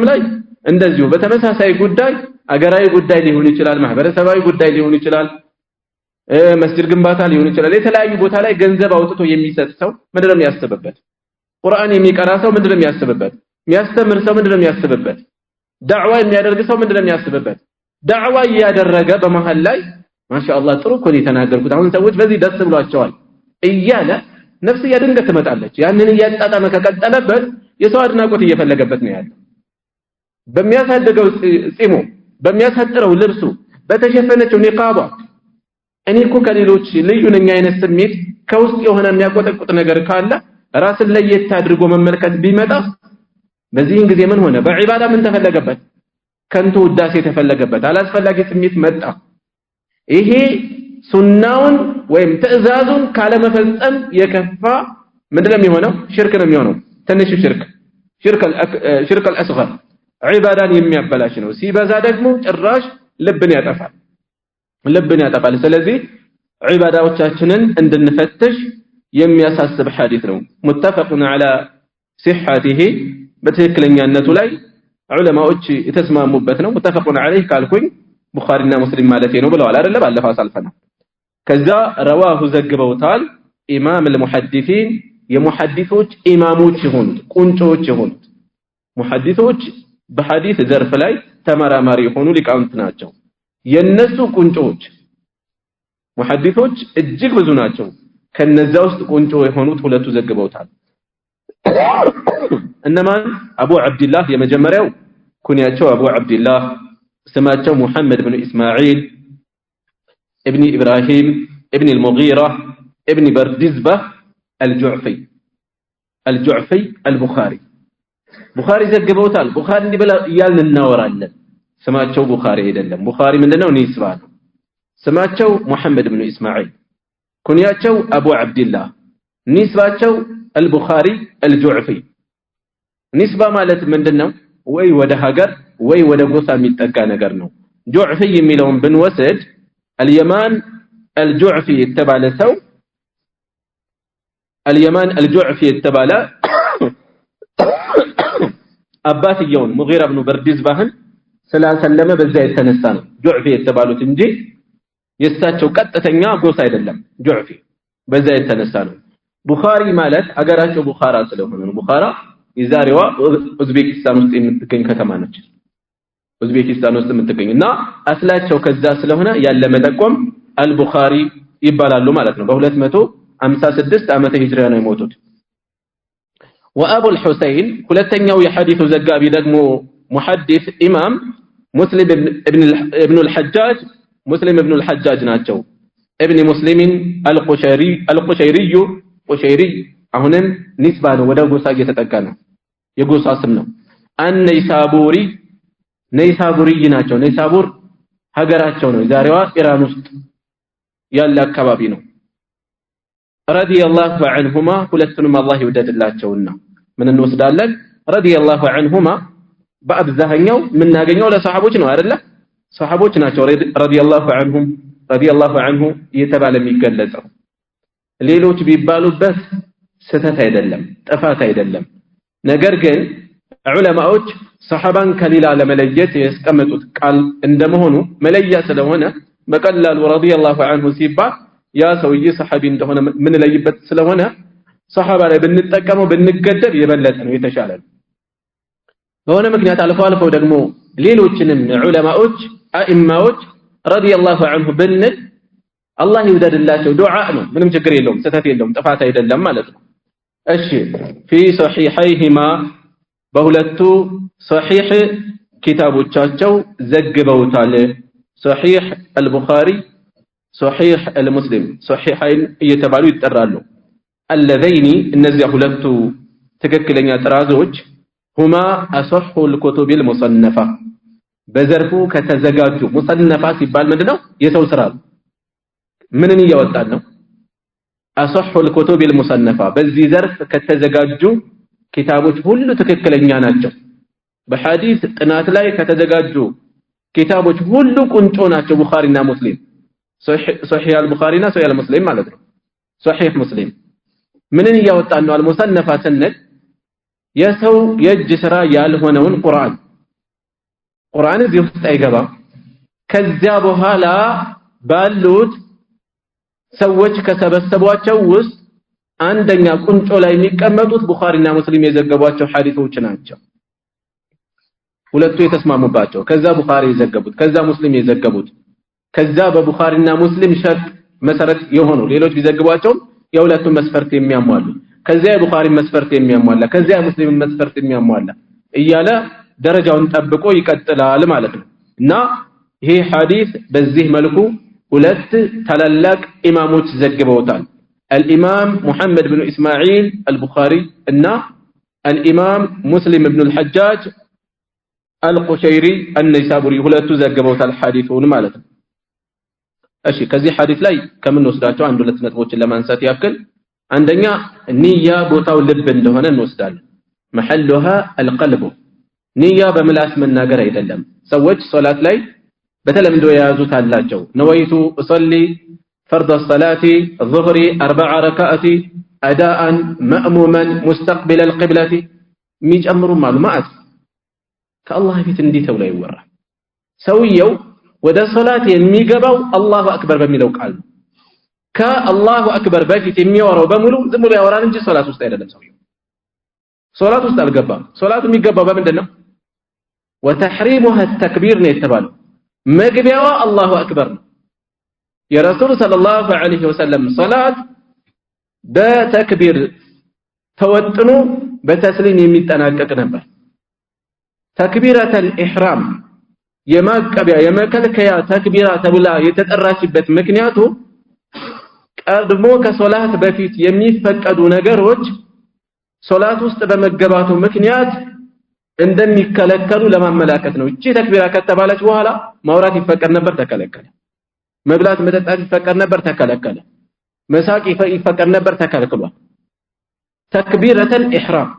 ላይ እንደዚሁ በተመሳሳይ ጉዳይ አገራዊ ጉዳይ ሊሆን ይችላል ማህበረሰባዊ ጉዳይ ሊሆን ይችላል መስጂድ ግንባታ ሊሆን ይችላል የተለያዩ ቦታ ላይ ገንዘብ አውጥቶ የሚሰጥ ሰው ምንድነው የሚያስበበት ቁርአን የሚቀራ ሰው ምንድነው የሚያስበበት የሚያስተምር ሰው ምንድነው የሚያስበበት ዳዕዋ የሚያደርግ ሰው ምንድነው የሚያስበበት ዳዕዋ ያደረገ በመሃል ላይ ማሻአላህ ጥሩ እኮ ነው የተናገርኩት አሁን ሰዎች በዚህ ደስ ብሏቸዋል እያለ ነፍስ ያድንገት ትመጣለች ያንን እያጣጣመ ከቀጠለበት የሰው አድናቆት እየፈለገበት ነው ያለው በሚያሳድገው ጺሙ በሚያሳጥረው ልብሱ በተሸፈነችው ኒቃባ እኔ እኮ ከሌሎች ልዩ ነኝ አይነት ስሜት ከውስጥ የሆነ የሚያቆጠቁጥ ነገር ካለ ራስን ለየት አድርጎ መመልከት ቢመጣ በዚህን ጊዜ ምን ሆነ በዒባዳ ምን ተፈለገበት ከንቱ ውዳሴ ተፈለገበት አላስፈላጊ ስሜት መጣ ይሄ ሱናውን ወይም ትዕዛዙን ካለ መፈጸም የከፋ ምንድነው የሚሆነው ሽርክ ነው የሚሆነው ትንሽ ሽርክ الأصغر ዒባዳን የሚያበላሽ ነው ሲበዛ ደግሞ ጭራሽ ልብን ያጠፋል ስለዚህ ዒባዳዎቻችንን እንድንፈትሽ የሚያሳስብ ሐዲስ ነው متفق على صحته በትክክለኛነቱ ላይ ዑለማዎች የተስማሙበት ነው متفق عليه ካልኩኝ ቡኻሪና ሙስሊም ማለት ነው ብለዋል አይደለ ባለፈው አሳልፈናል ከዛ ረዋሁ ዘግበውታል ኢማም المحدثين የሙሐዲሶች ኢማሞች የሆኑት ቁንጮች የሆኑት ሙሐዲሶች በሐዲስ ዘርፍ ላይ ተመራማሪ የሆኑ ሊቃውንት ናቸው የነሱ ቁንጮች ሙሐዲሶች እጅግ ብዙ ናቸው ከነዛ ውስጥ ቁንጮ የሆኑት ሁለቱ ዘግበውታል እነማን አቡ አብዱላህ የመጀመሪያው ኩንያቸው አቡ አብዱላህ ስማቸው ሙሐመድ ኢብኑ ኢስማዒል ابن إبراهيم ابن المغيرة ابن بردزبة الجعفي البخاري بخاري ዘግበውታል ቡኻሪ እንዲበላ ይያልን እናወራለን ስማቸው ቡኻሪ አይደለም ቡኻሪ ምንድነው ኒስባ ነው ስማቸው ሙሐመድ ኢብኑ ኢስማዒል ኩንያቸው አቡ አብዱላህ ኒስባቸው አልቡኻሪ አልጁዕፊ ኒስባ ማለት ምንድነው ወይ ወደ ሀገር ወይ ወደ ጎሳ የሚጠጋ ነገር ነው ጁዕፊ የሚለውን ብንወስድ اليمان الجعفي የተባለ ሰው اليمان الجعفي የተባለ አባትየውን ሙጊራ ኢብኑ በርዲዝባህን ስላሰለመ በዛ የተነሳ ነው ጁዕፊ የተባሉት እንጂ የሳቸው ቀጥተኛ ጎሳ አይደለም ጁዕፊ በዛ የተነሳ ነው ቡኻሪ ማለት አገራቸው ቡኻራ ስለሆነ ነው ቡኻራ የዛሬዋ ኡዝቤኪስታን ውስጥ የምትገኝ ከተማ ነች ኡዝቤኪስታን ውስጥ የምትገኝና አስላቸው ከዛ ስለሆነ ያለ መጠቆም አልቡኻሪ ይባላሉ ማለት ነው በ256 ዓመተ ሂጅራ ነው የሞቱት وابو الحسين ሁለተኛው የሐዲሱ ዘጋቢ ደግሞ ሙሐዲስ ኢማም ሙስሊም ابن الحجاج مسلم ابن الحجاج ናቸው ابن مسلم القشيري አሁንም ኒስባ ነው ወደ ጎሳ እየተጠጋ ነው የጎሳ ስም ነው አንይሳቡሪ ነይሳቡሪ ናቸው ነይሳቡር ሀገራቸው ነው ዛሬዋ ኢራን ውስጥ ያለ አካባቢ ነው ረዲየላሁ ዐንሁማ ሁለቱንም አላህ ይወደድላቸውና ምን እንወስዳለን ረዲየላሁ ዐንሁማ በአብዛኛው ምናገኘው ለሰሃቦች ነው አይደለ ሰሃቦች ናቸው ረዲየላሁ ዐንሁም ረዲየላሁ ዐንሁ እየተባለ የሚገለጸው ሌሎች ቢባሉበት ስተት አይደለም ጥፋት አይደለም ነገር ግን ዑለማዎች ሰሃባን ከሌላ ለመለየት ያስቀመጡት ቃል እንደመሆኑ መለያ ስለሆነ በቀላሉ ረዲየላሁ ዐንሁ ሲባል ያ ሰውዬ ሰሃቢ እንደሆነ ምን ለይበት ስለሆነ ሰሃባ ላይ ብንጠቀመው ብንገደብ የበለጠ ነው የተሻለ በሆነ ምክንያት አልፎ ደግሞ ሌሎችንም ዑለማዎች አኢማዎች ረዲየላሁ ዐንሁ ብንል አላህ ይወደድላቸው ዱዓ ነው ምንም ችግር የለውም ስተት የለውም ጥፋት አይደለም ማለት ነው እሺ في صحيحيهما በሁለቱ صحيح ኪታቦቻቸው ዘግበውታል صحيح البخاري صحيح المسلم صحيحين እየተባሉ ይጠራሉ اللذين እነዚያ ሁለቱ ትክክለኛ ጥራዞች هما اصح الكتب المصنفه በዘርፉ ከተዘጋጁ ሙሰነፋ ሲባል ምንድነው የሰው ስራ ምንን እያወጣን ነው اصح الكتب المصنفه በዚህ ዘርፍ ከተዘጋጁ ኪታቦች ሁሉ ትክክለኛ ናቸው በሐዲስ ጥናት ላይ ከተዘጋጁ ኪታቦች ሁሉ ቁንጮ ናቸው ቡኻሪና ሙስሊም صحيح البخاري እና صحيح المسلم ማለት ነው صحيح مسلم ምንን እያወጣን ነው አልሙሰነፋ ስንል የሰው የእጅ ስራ ያልሆነውን ቁርአን እዚህ ውስጥ አይገባም ከዚያ በኋላ ባሉት ሰዎች ከሰበሰቧቸው ውስጥ አንደኛ ቁንጮ ላይ የሚቀመጡት ቡኻሪና ሙስሊም የዘገቧቸው ሐዲሶች ናቸው ሁለቱ የተስማሙባቸው ከዛ ቡኻሪ የዘገቡት ከዛ ሙስሊም የዘገቡት ከዛ በቡኻሪና ሙስሊም ሸርጥ መሰረት የሆኑ ሌሎች ቢዘግቧቸው የሁለቱም መስፈርት የሚያሟሉ ከዛ የቡኻሪ መስፈርት የሚያሟላ ከዛ የሙስሊም መስፈርት የሚያሟላ እያለ ደረጃውን ጠብቆ ይቀጥላል ማለት ነው እና ይሄ ሐዲስ በዚህ መልኩ ሁለት ታላላቅ ኢማሞች ዘግበውታል الامام محمد بن اسماعيل البخاري እና الامام مسلم بن الحجاج القشيري النيسابوري ሁለቱ ዘግበውታል ሐዲሱን ማለት ነው እሺ ከዚህ ሐዲስ ላይ ከምን ወስዳቸው አንድ ሁለት ነጥቦችን ለማንሳት ያክል አንደኛ ንያ ቦታው ልብ እንደሆነ እንወስዳለን محلها القلب ንያ በምላስ መናገር አይደለም ሰዎች ሶላት ላይ በተለምዶ ያዙት አላቸው ነወይቱ እصلي فرض الصلاه الظهر 4 ركعات اداء مأموما مستقبل القبلة የሚጨምሩ ማሉማት ከአላህ ፊት እንዲህ ተብሎ ይወራ ሰውየው ወደ ሶላት የሚገባው አላሁ አክበር በሚለው ቃል ከአላሁ አክበር በፊት የሚወራው በሙሉ ዝም ብሎ ያወራል እንጂ ሶላት ውስጥ አይደለም ሰውየው ሶላት ውስጥ አልገባም ሶላት የሚገባው በምንድነው وتحريمها التكبير ነው የተባለው መግቢያዋ አላሁ አክበር ነው የረሱል ሰለላሁ ዐለይሂ ወሰለም ሶላት በተክቢር ተወጥኖ በተስሊም የሚጠናቀቅ ነበር ተክቢረተል ኢህራም የማቀቢያ የመከልከያ ተክቢራ ተብላ የተጠራችበት ምክንያቱ ቀድሞ ከሶላት በፊት የሚፈቀዱ ነገሮች ሶላት ውስጥ በመገባቱ ምክንያት እንደሚከለከሉ ለማመላከት ነው። እቺ ተክቢራ ከተባለች በኋላ ማውራት ይፈቀድ ነበር፣ ተከለከለ። መብላት መጠጣት ይፈቀድ ነበር፣ ተከለከለ። መሳቅ ይፈቀድ ነበር፣ ተከልክሏል። ተክቢረተል ኢህራም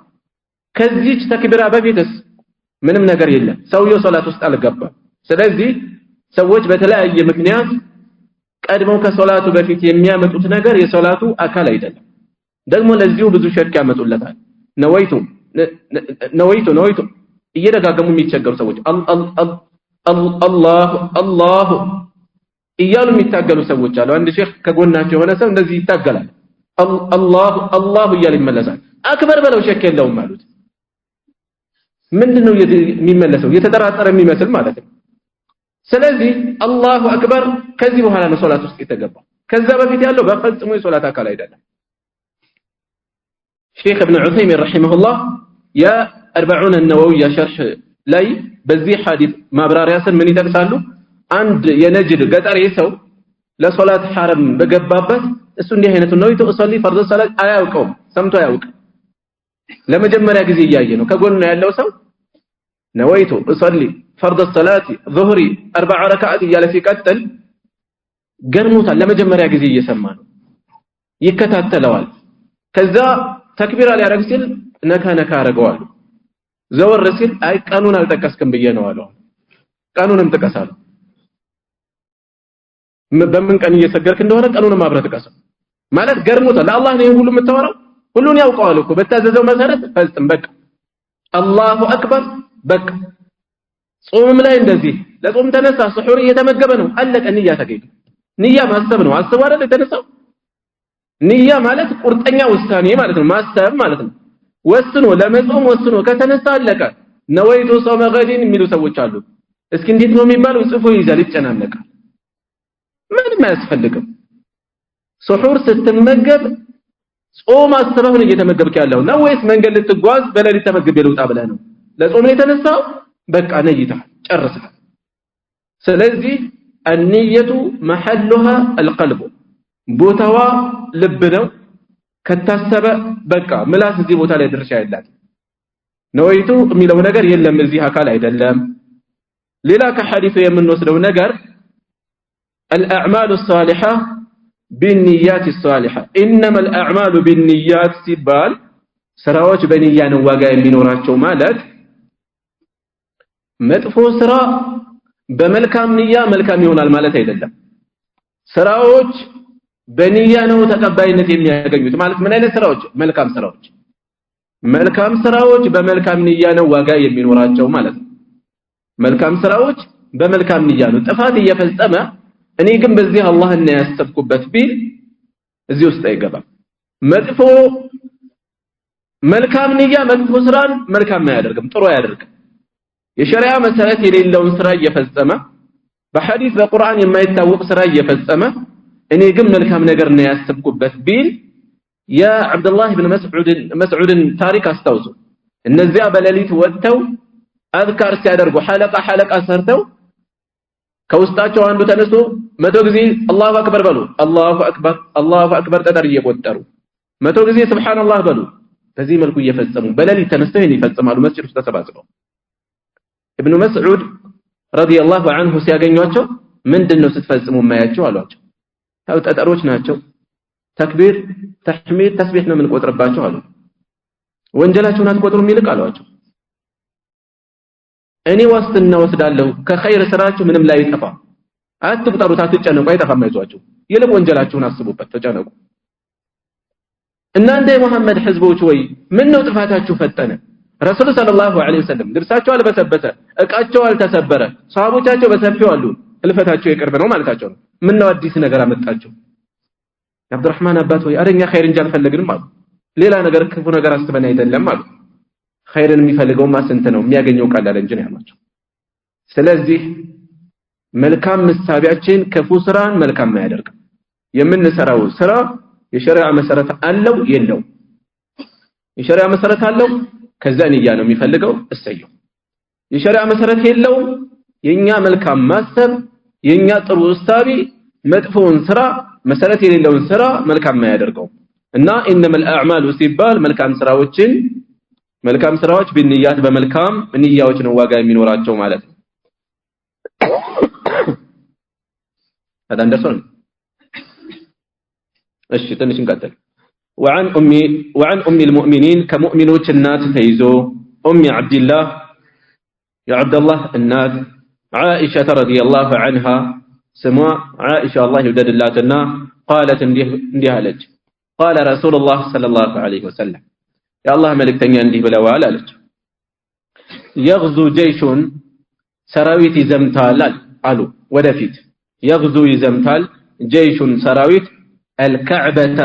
ከዚች ተክቢራ በፊትስ ምንም ነገር የለም። ሰውየው ሶላት ውስጥ አልገባም። ስለዚህ ሰዎች በተለያየ ምክንያት ቀድመው ከሶላቱ በፊት የሚያመጡት ነገር የሶላቱ አካል አይደለም። ደግሞ ለዚሁ ብዙ ሸክ ያመጡለታል። ነወይቱ እየደጋገሙ የሚቸገሩ ሰዎች አላሁ እያሉ የሚታገሉ ሰዎች አሉ። አንድ ሼክ ከጎናቸው የሆነ ሰው እንደዚህ ይታገላል። አላሁ እያለ ይመለሳል። አክበር በለው ሸክ የለውም አሉት። ምንድነው የሚመለሰው? የተጠራጠረ የሚመስል ማለት ነው። ስለዚህ አላሁ አክበር ከዚህ በኋላ ነው ሶላት ውስጥ የተገባው። ከዛ በፊት ያለው በፈጽሞ የሶላት አካል አይደለም። ሼክ ኢብኑ ዑሰይሚን ረሂመሁላህ የ40 النووية ሸርህ ላይ በዚህ ሐዲስ ማብራሪያ ስር ምን ይጠቅሳሉ? አንድ የነጅድ ገጠሬ ሰው ለሶላት ሐረም በገባበት እሱ እንዲህ አይነቱ ነው ይተሰሊ ፈርድ ሰላት አያውቀውም፣ ሰምቶ አያውቅ። ለመጀመሪያ ጊዜ እያየ ነው። ከጎኑ ያለው ሰው ነወይቱ እሰሊ ፈርድ ሰላት ዙህሪ 4 ረካዓት እያለ ሲቀጥል ገርሞታል። ለመጀመሪያ ጊዜ እየሰማ ነው፣ ይከታተለዋል። ከዛ ተክቢራ ሊያደርግ ሲል ነካ አረገዋል። ዘወር ሲል አይ ቀኑን አልጠቀስክም ብዬ ነው አለው። ቀኑንም ጥቀሳለሁ። በምን ቀን እየሰገርክ እንደሆነ ቀኑንም አብረህ ጥቀስ ማለት ገርሞታል። ለአላህ ነው ሁሉ የምታወራው፣ ሁሉን ያውቀዋል እኮ በታዘዘው መሰረት ፈጽም በቃ አላሁ አክበር በቃ። ጾም ላይ እንደዚህ ለጾም ተነሳ፣ ስሑር እየተመገበ ነው፣ አለቀ። ንያ ተገኘ። ንያ ማሰብ ነው። አስቡ አይደል የተነሳው። ንያ ማለት ቁርጠኛ ውሳኔ ማለት ነው፣ ማሰብ ማለት ነው። ወስኖ ለመጾም ወስኖ ከተነሳ አለቀ። ነወይቱ ጾመ ገዲን የሚሉ ሰዎች አሉ። እስኪ እንዴት ነው የሚባለው? ጽፎ ይዛል፣ ይጨናነቃል። ምንም አያስፈልግም። ስሑር ስትመገብ ጾም አስበህ ነው እየተመገብክ ያለው ነው ወይስ መንገድ ልትጓዝ በሌሊት ተመግቤ ልውጣ ብለህ ነው? ለጾም ነው የተነሳው፣ በቃ ነይተሃል፣ ጨርሰሃል። ስለዚህ النية محلها القلب ቦታዋ ልብ ነው። ከታሰበ በቃ ምላስ እዚህ ቦታ ላይ ድርሻ ያላት ነወይቱ የሚለው ነገር የለም፣ እዚህ አካል አይደለም። ሌላ ከሐዲሱ የምንወስደው ነገር الأعمال الصالحة بالنيات الصالحة إنما الأعمال بالنيات ሲባል ስራዎች በንያ ነው ዋጋ የሚኖራቸው ማለት መጥፎ ስራ በመልካም ንያ መልካም ይሆናል ማለት አይደለም። ስራዎች በንያ ነው ተቀባይነት የሚያገኙት ማለት ምን አይነት ስራዎች? መልካም ስራዎች። መልካም ስራዎች በመልካም ንያ ነው ዋጋ የሚኖራቸው ማለት ነው። መልካም ስራዎች በመልካም ንያ ነው። ጥፋት እየፈጸመ እኔ ግን በዚህ አላህን ያስተብኩበት ቢል እዚህ ውስጥ አይገባም። መጥፎ መልካም ንያ መጥፎ ስራን መልካም አያደርግም፣ ጥሩ አያደርግም። የሸሪዓ መሰረት የሌለውን ስራ እየፈጸመ በሐዲስ በቁርአን የማይታወቅ ስራ እየፈጸመ እኔ ግን መልካም ነገር ነው ያስተብኩበት ቢል የአብዱላህ ኢብኑ መስዑድን ታሪክ አስታውሱ። እነዚያ በሌሊት ወጥተው አዝካር ሲያደርጉ ሐለቃ ሰርተው ከውስጣቸው አንዱ ተነስቶ 100 ጊዜ አላሁ አክበር በሉ፣ አላሁ አክበር ጠጠር እየቆጠሩ 100 ጊዜ ሱብሃንአላህ በሉ። በዚህ መልኩ እየፈጸሙ በሌሊት ተነስተው ይሄን ይፈጽማሉ መስጂድ ውስጥ ተሰባስበው። ኢብኑ መስዑድ ረዲየላሁ ዐንሁ ሲያገኟቸው ምንድነው ስትፈጽሙ ማያቸው አሏቸው። ታው ጠጠሮች ናቸው፣ ተክቢር ተህሚድ ተስቢህ ነው የምንቆጥርባቸው አሉ። ወንጀላችሁን አትቆጥሩም ይልቅ አሏቸው። እኔ ዋስትና ወስዳለሁ ከኸይር ስራችሁ ምንም ላይ ይጠፋ፣ አትቁጠሩት፣ አትጨነቁ፣ አይጠፋም፣ አይዟችሁ። ይልቅ ወንጀላችሁን አስቡበት፣ ተጨነቁ። እናንተ የሙሐመድ ህዝቦች ወይ ምን ነው ጥፋታችሁ ፈጠነ? ረሱል ሰለላሁ ዐለይሂ ወሰለም ልብሳቸው አልበሰበሰ፣ እቃቸው አልተሰበረ፣ ሰሃቦቻቸው በሰፊው አሉ፣ ህልፈታቸው የቅርብ ነው ማለታቸው ነው። ምን ነው አዲስ ነገር አመጣቸው? አብዱራህማን አባት ወይ አረኛ ኸይር እንጂ አልፈለግንም አሉ። ሌላ ነገር ክፉ ነገር አስተበና አይደለም አሉ። ኸይርን የሚፈልገው ማስንተ ነው የሚያገኘው ቀላል እንጂ ነው ያሏቸው። ስለዚህ መልካም መሳቢያችን ክፉ ስራን መልካም አያደርግም። የምንሰራው ስራ የሸሪዓ መሰረት አለው የለው? የሸሪዓ መሰረት አለው፣ ከዛ ንያ ነው የሚፈልገው፣ እሰየው። የሸሪዓ መሰረት የለው፣ የኛ መልካም ማሰብ የኛ ጥሩ እሳቤ መጥፎውን ስራ መሰረት የሌለውን ስራ መልካም ማያደርገው እና ኢንነመል አዕማሉ ሲባል መልካም ስራዎች በንያት በመልካም ንያዎች ነው ዋጋ የሚኖራቸው ማለት ነው አዳንደርሶን እሺ ትንሽ እንቀጥል وعن ام المؤمنين كمؤمنوች እናት ተይዞ ام عبد الله يا عبد الله الناس عائشة رضي الله عنها سمع عائشة الله يوددلاتنا قالت እንዲህ አለች قال رسول الله صلى الله عليه وسلم يا الله መልእክተኛ እንዲህ ብለዋል አለች يغزو جيش ሰራዊት ይዘምታል አሉ ወደፊት يغزو ይዘምታል جيش ሰራዊት الكعبة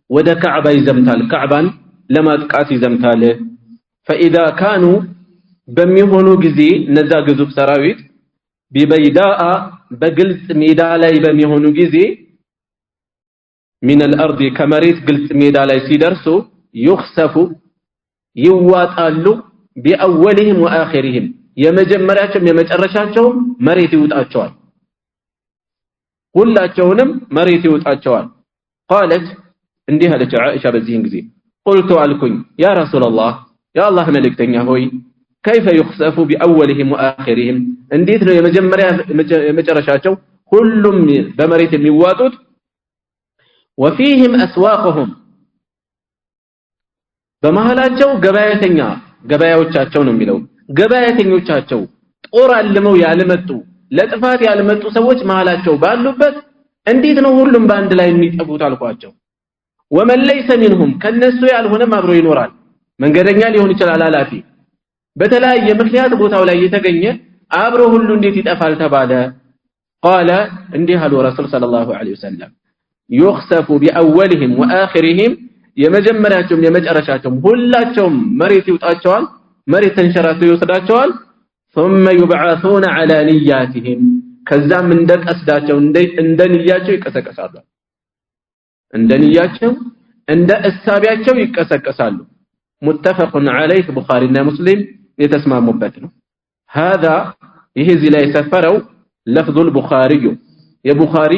ወደ ካዕባ ይዘምታል ካዕባን ለማጥቃት ይዘምታል فاذا كانوا በሚሆኑ ጊዜ እነዛ ግዙፍ ሰራዊት ببيداء በግልጽ ሜዳ ላይ በሚሆኑ ጊዜ من الارض ከመሬት ግልጽ ሜዳ ላይ ሲደርሱ يخسف ይዋጣሉ باولهم واخرهم የመጀመሪያቸው የመጨረሻቸው መሬት ይውጣቸዋል ሁላቸውንም መሬት ይውጣቸዋል قالت እንዲህ አለች አይሻ በዚህን ጊዜ قلت አልኩኝ يا رسول الله يا الله መልእክተኛ ሆይ كيف يخسف باولهم واخرهم እንዴት ነው የመጨረሻቸው ሁሉም በመሬት የሚዋጡት وفيهم اسواقهم በመሃላቸው ገበያዎቻቸው ነው የሚለው ገበያተኞቻቸው ጦር አልመው ያልመጡ ለጥፋት ያልመጡ ሰዎች መሃላቸው ባሉበት እንዴት ነው ሁሉም ባንድ ላይ የሚጠፉት አልኳቸው ومن ليس منهم ከነሱ ያልሆነም አብሮ ይኖራል መንገደኛ ሊሆን ይችላል አላፊ በተለያየ ምክንያት ቦታው ላይ የተገኘ አብሮ ሁሉ እንዴት ይጠፋል ተባለ قال እንዲህ አሉ ረሱል ሰለላሁ ዐለይሂ ወሰለም يخسف باولهم واخرهم የመጀመሪያቸውም የመጨረሻቸውም ሁላቸውም መሬት ይውጣቸዋል መሬት ተንሸራቶ ይወስዳቸዋል ثم يبعثون على نياتهم ከዛም እንደቀስዳቸው እንደንያቸው ይቀሰቀሳሉ እንደንያቸው እንደ እሳቢያቸው ይቀሰቀሳሉ متفق عليه ቡኻሪና ሙስሊም የተስማሙበት ነው هذا ይሄ እዚህ ላይ ሰፈረው لفظ البخاري የቡኻሪ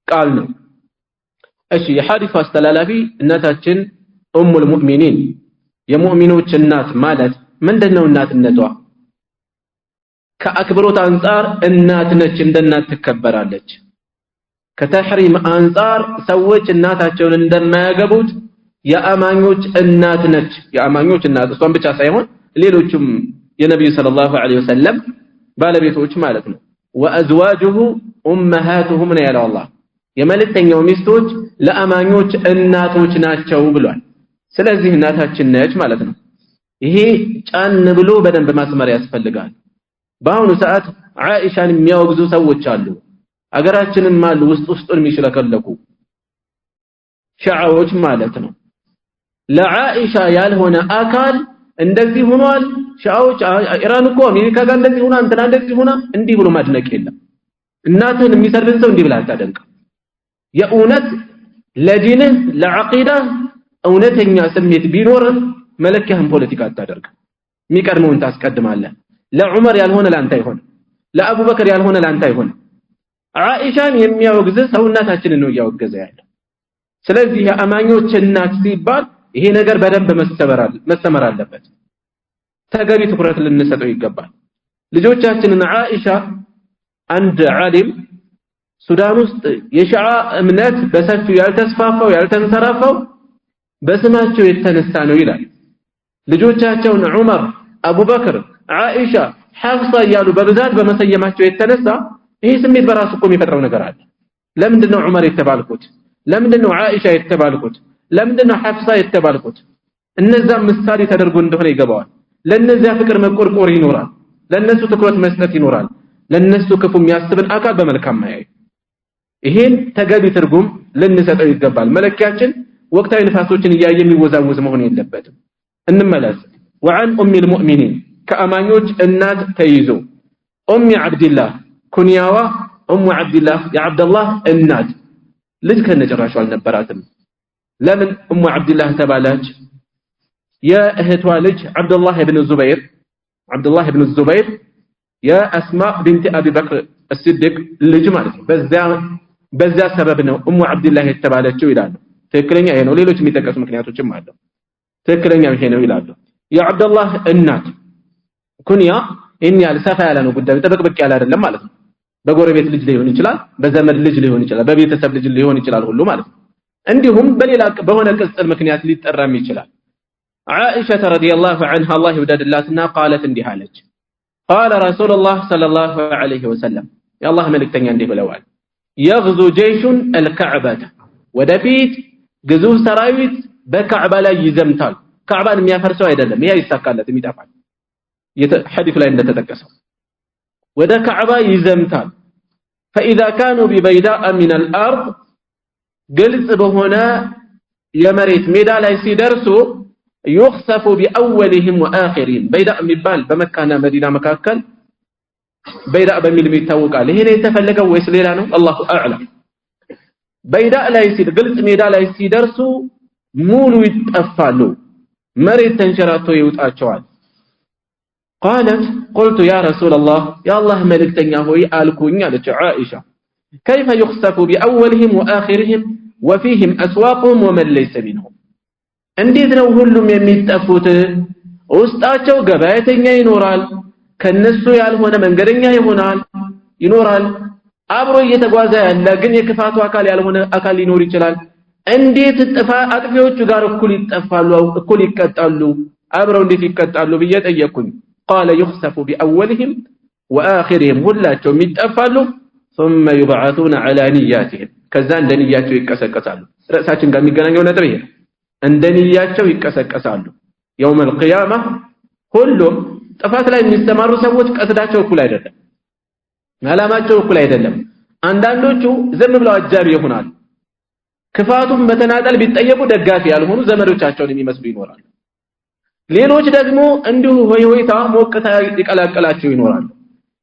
ቃል ነው እሺ የሐዲስ አስተላላፊ እናታችን ኡሙ المؤمنين የሙእሚኖች እናት ማለት ምንድነው እናትነቷ ከአክብሮት አንፃር እናት ነች እንደናት ትከበራለች ከተሕሪም አንፃር ሰዎች እናታቸውን እንደማያገቡት የአማኞች እናት ነች የአማኞች እናት እሷን ብቻ ሳይሆን ሌሎችም የነብዩ ሰለላሁ ዐለይሂ ወሰለም ባለቤቶች ማለት ነው ወአዝዋጁሁ ኡመሃቱሁም ነው ያለው አላህ የመልእክተኛው ሚስቶች ለአማኞች እናቶች ናቸው ብሏል ስለዚህ እናታችን ነች ማለት ነው ይሄ ጫን ብሎ በደንብ ማስመር ያስፈልጋል በአሁኑ ሰዓት አይሻን የሚያወግዙ ሰዎች አሉ አገራችንን ማሉ ውስጡን የሚሽለከለኩ ሻዓዎች ማለት ነው ለአኢሻ ያልሆነ አካል እንደዚህ ሆኗል ሻዓዎች ኢራን እኮ አሜሪካ ጋር እንደዚህ ሆና እንትና እንደዚህ ሆና እንዲህ ብሎ ማድነቅ የለም እናትን የሚሰርብን ሰው እንዲህ ብላ አታደንቅ የኡነት ለዲንህ ለዓቂዳ እውነተኛ ስሜት ቢኖር መለኪያህን ፖለቲካ አታደርግ የሚቀድመውን ታስቀድማለህ ለዑመር ያልሆነ ላንተ አይሆን ለአቡበከር ያልሆነ ላንተ አይሆን አይሻን የሚያወግዝ ሰው እናታችንን ነው ያወገዘ ያለው ስለዚህ የአማኞች እናት ሲባል ይሄ ነገር በደንብ መስተመር አለበት ተገቢ ትኩረት ልንሰጠው ይገባል ልጆቻችንን አይሻ አንድ ዓሊም ሱዳን ውስጥ የሺዓ እምነት በሰፊው ያልተስፋፋው ያልተንሰራፋው በስማቸው የተነሳ ነው ይላል ልጆቻቸውን ዑመር አቡበክር አይሻ ሐፍሳ ያሉ በብዛት በመሰየማቸው የተነሳ ይሄ ስሜት በራሱ እኮ የሚፈጥረው ነገር አለ ለምንድነው ዑመር የተባልኩት ለምንድነው አይሻ የተባልኩት ለምንድነው ሐፍሳ የተባልኩት እነዛ ምሳሌ ተደርጎ እንደሆነ ይገባዋል ለነዛ ፍቅር መቆርቆር ይኖራል ለነሱ ትኩረት መስጠት ይኖራል ለነሱ ክፉ የሚያስብን አካል በመልካም ማያይ ይሄን ተገቢ ትርጉም ልንሰጠው ይገባል መለኪያችን ወቅታዊ ንፋሶችን እያየ የሚወዛወዝ መሆን የለበትም እንመለስ وعن ام المؤمنين ከአማኞች እናት ተይዞ ኡም አብዱላህ ኩንያዋ ኡም አብዱላህ የአብዱላህ እናት ልጅ ከነጨራሹ አልነበራትም ለምን ኡም አብዱላህ ተባለች የእህቷ ልጅ አብዱላህ ኢብኑ ዙበይር يا أسماء بنت أبي بكر الصديق ልጅ ማለት ነው በዛ ሰበብ ነው ኡሙ አብዱላህ የተባለችው ይላሉ ትክክለኛ ይሄ ነው ሌሎች የሚጠቀሱ ምክንያቶችም አሉ ትክክለኛ ይሄ ነው ይላሉ የአብዱላህ እናት ኩንያ እኛ ሰፋ ያለ ነው ጉዳዩ ተበቅበቅ ያለ አይደለም ማለት ነው በጎረቤት ልጅ ሊሆን ይችላል በዘመድ ልጅ ሊሆን ይችላል በቤተሰብ ልጅ ሊሆን ይችላል ሁሉ ማለት ነው እንዲሁም በሌላ በሆነ ቅጽል ምክንያት ሊጠራም ይችላል عائشة رضي الله عنها الله يوددلاتنا قالت እንዲህ አለች قال رسول الله صلى الله عليه وسلم يا الله መልእክተኛ እንዲህ ብለዋል يغزو جيش الكعبة ወደፊት ግዙፍ ሰራዊት በካዕባ ላይ ይዘምታል ካዕባን የሚያፈርሰው አይደለም ያ ይሳካለት የሚጣፋል ሐዲስ ላይ እንደተጠቀሰው ወደ ካዕባ ይዘምታል فإذا كانوا ببيداء من الأرض ግልጽ በሆነ የመሬት ሜዳ ላይ ሲደርሱ يخسف بأولهم وآخرهم بيداء የሚባል በመካና መዲና መካከል بيداء በሚል ይታወቃል ይሄ ነው የተፈለገው ወይስ ሌላ ነው አላሁ አዕለም بيداء ላይ ሲል ግልጽ ሜዳ ላይ ሲደርሱ ሙሉ ይጠፋሉ መሬት ተንሸራቶ ይውጣቸዋል قالت قلت يا رسول الله يا الله ملكتኛ ሆይ አልኩኝ አለች عائشة كيف يخسف بأولهم وآخرهم وفيهم أسواقهم ومن ليس منهم እንዴት ነው ሁሉም የሚጠፉት ውስጣቸው ገበያተኛ ይኖራል ከነሱ ያልሆነ መንገደኛ ይኖራል አብሮ እየተጓዘ ያለ ግን የክፋቱ አካል ያልሆነ አካል ሊኖር ይችላል እንዴት አጥፊዎቹ ጋር እኩል ይጠፋሉ እኩል ይቀጣሉ አብረው እንዴት ይቀጣሉ ብዬ ጠየቅኩኝ قال يخسف بأولهم وآخرهم ሁላቸውም ይጠፋሉ ثم يبعثون على نياتهم ከዛ እንደንያቸው ይቀሰቀሳሉ ራሳችን ጋር የሚገናኘው ነጥብ ይሄ እንደንያቸው ይቀሰቀሳሉ يوم القيامة ሁሉም ጥፋት ላይ የሚስተማሩ ሰዎች ቀስዳቸው እኩል አይደለም ዓላማቸው እኩል አይደለም አንዳንዶቹ ዝም ብለው አጃቢ ይሆናሉ ክፋቱም በተናጠል ቢጠየቁ ደጋፊ ያልሆኑ ዘመዶቻቸውን የሚመስሉ ይኖራሉ ሌሎች ደግሞ እንዲሁ ሆይታ ሞቅታ ይቀላቀላቸው ይኖራሉ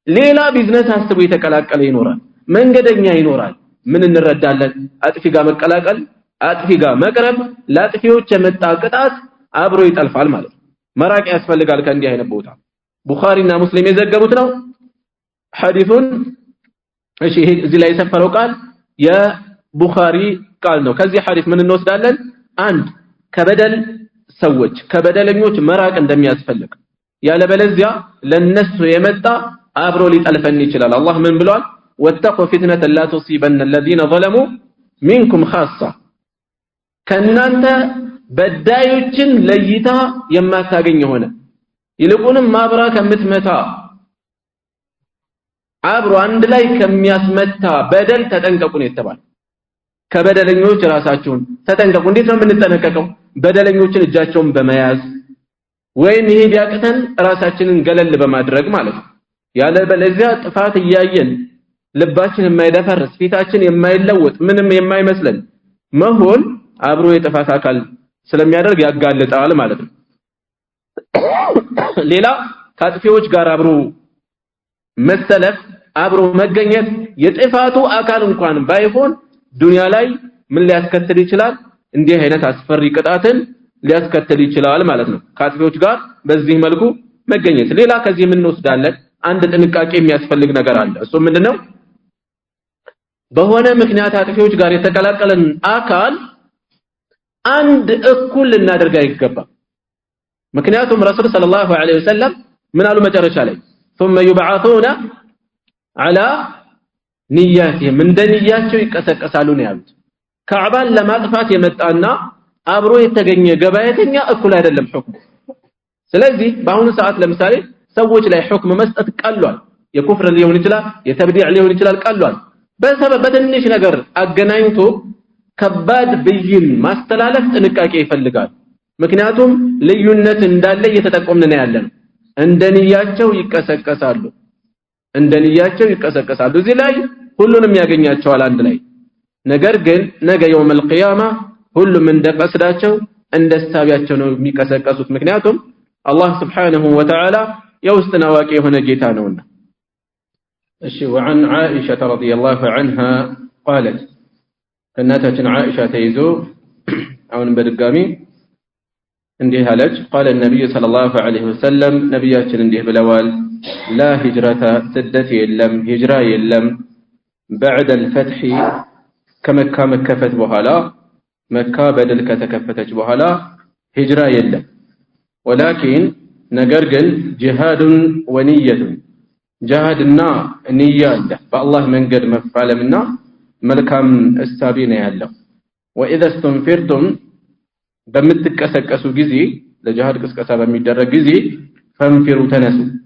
ሌላ ቢዝነስ አስቦ የተቀላቀለ ይኖራል መንገደኛ ይኖራል ምን እንረዳለን አጥፊ ጋር መቀላቀል አጥፊ ጋር መቅረብ ለአጥፊዎች የመጣ ቅጣት አብሮ ይጠልፋል ማለት መራቅ ያስፈልጋል ከእንዲህ አይነት ቦታ ቡኻሪና ሙስሊም የዘገቡት ነው ሐዲሱን እሺ ይሄ እዚህ ላይ የሰፈረው ቃል የቡኻሪ ቃል ነው ከዚህ ሐዲስ ምን እንወስዳለን አንድ ከበደል ሰዎች ከበደለኞች መራቅ እንደሚያስፈልግ ያለበለዚያ ለነሱ የመጣ አብሮ ሊጠልፈን ይችላል አላህ ምን ብሏል ወተቁ ፊትነተ ላ ቱሲበነ الذين ظلموا منكم خاصة ከናንተ በዳዮችን ለይታ የማታገኝ ሆነ ይልቁንም ማብራ ከምትመታ አብሮ አንድ ላይ ከሚያስመታ በደል ተጠንቀቁ ነው የተባለ ከበደለኞች ራሳችሁን ተጠንቀቁ እንዴት ነው የምንጠነቀቀው በደለኞችን እጃቸውን በመያዝ ወይም ይሄ ቢያቅተን ራሳችንን ገለል በማድረግ ማለት ነው ያለበለዚያ ጥፋት እያየን ልባችን የማይደፈርስ ፊታችን የማይለወጥ ምንም የማይመስለን መሆን አብሮ የጥፋት አካል ስለሚያደርግ ያጋልጣል ማለት ነው ሌላ ከአጥፊዎች ጋር አብሮ መሰለፍ አብሮ መገኘት የጥፋቱ አካል እንኳን ባይሆን ዱንያ ላይ ምን ሊያስከትል ይችላል እንዲህ አይነት አስፈሪ ቅጣትን ሊያስከትል ይችላል ማለት ነው ከአጥፊዎች ጋር በዚህ መልኩ መገኘት ሌላ ከዚህ ምን እንወስዳለን አንድ ጥንቃቄ የሚያስፈልግ ነገር አለ እሱ ምንድነው በሆነ ምክንያት አጥፊዎች ጋር የተቀላቀለን አካል አንድ እኩል ልናደርግ አይገባም ምክንያቱም ረሱል ሰለላሁ ዐለይሂ ወሰለም ምን አሉ መጨረሻ ላይ ثم يبعثون على نياتهم እንደንያቸው ይቀሰቀሳሉ ነው ያሉት ካዕባን ለማጥፋት የመጣና አብሮ የተገኘ ገበያተኛ እኩል አይደለም ሁክሙ ስለዚህ በአሁኑ ሰዓት ለምሳሌ ሰዎች ላይ ሁክም መስጠት ቀሏል የኩፍር ሊሆን ይችላል የተብዲዕ ሊሆን ይችላል ቀሏል በሰበብ በትንሽ ነገር አገናኝቶ ከባድ ብይን ማስተላለፍ ጥንቃቄ ይፈልጋል ምክንያቱም ልዩነት እንዳለ እየተጠቆምን ነው ያለን እንደንያቸው ይቀሰቀሳሉ እዚህ ላይ ሁሉንም ያገኛቸዋል አንድ ላይ ነገር ግን ነገ يوم القيامة ሁሉም እንደቀስዳቸው እንደስታቢያቸው ነው የሚቀሰቀሱት ምክንያቱም አላህ Subhanahu Wa Ta'ala የውስጥ አዋቂ የሆነ ጌታ ነውና እሺ وعن عائشة رضي الله عنها قالت እናታችን عائشة ተይዞ አሁን በድጋሚ እንዲህ አለች قال النبي صلى الله عليه وسلم ነብያችን እንዲህ ብለዋል لا هجرة سدت يلم هجرة يلم بعد الفتح كمكة مكفت بهلا مكة بدل كتكفتج بهلا هجرة يلم ولكن نقرقل جهاد ونية جهادنا نية فالله من قد مفعل منا ملكام السابين يالله وإذا استنفرتم بمتكسكسوا جزي لجهاد كسكسا بميدرج جزي فانفروا تنسوا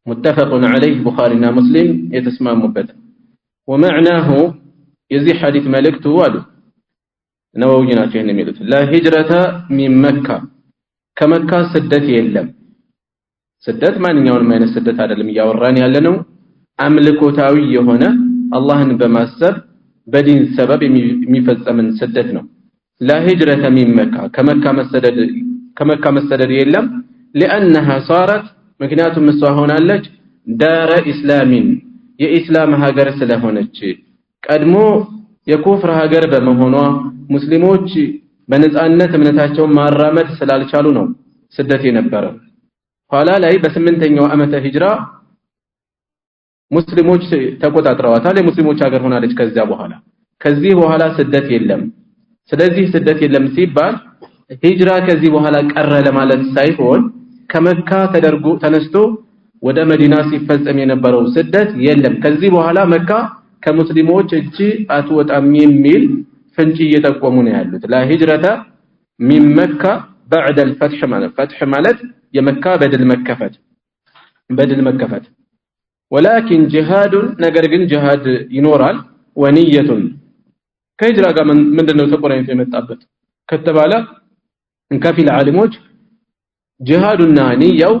متفق عليه بخارينا مسلم يتسمى مبتدا ومعناه يزي حديث ملكته والو نووينا فيه نميلت لا هجرة من مكة كمكة سدت يلم سدت ما نيون ما ينسدت هذا اللي ياوراني ያለነው አምልኮታዊ የሆነ አላህን በማሰብ በዲን ሰበብ የሚፈጸምን ስደት ነው لا هجرة من مكة كمكة مسدد يلم لأنها صارت ምክንያቱም እሷ ሆናለች ዳረ ኢስላሚን የኢስላም ሀገር ስለሆነች ቀድሞ የኩፍር ሀገር በመሆኗ ሙስሊሞች በነጻነት እምነታቸውን ማራመድ ስላልቻሉ ነው ስደት የነበረው ኋላ ላይ በ8ኛው ዓመተ ሂጅራ ሙስሊሞች ተቆጣጥረዋታል የሙስሊሞች ሀገር ሆናለች ከዚህ በኋላ ስደት የለም ስለዚህ ስደት የለም ሲባል ሂጅራ ከዚህ በኋላ ቀረ ለማለት ሳይሆን ከመካ ተደርጎ ተነስቶ ወደ መዲና ሲፈጸም የነበረው ስደት የለም ከዚህ በኋላ መካ ከሙስሊሞች እጅ አትወጣም የሚል ፍንጭ እየጠቆሙ ነው ያሉት لا هجرة من مكة بعد الفتح فتح ማለት የመካ በድል መከፈት ولكن جهاد ነገር ግን ጂሃድ ይኖራል ወንየቱ ከሂጅራ ጋር ምንድነው ተቆራኝቶ የመጣበት ከተባለ ከፊል ዓሊሞች ጂሃዱና ንያው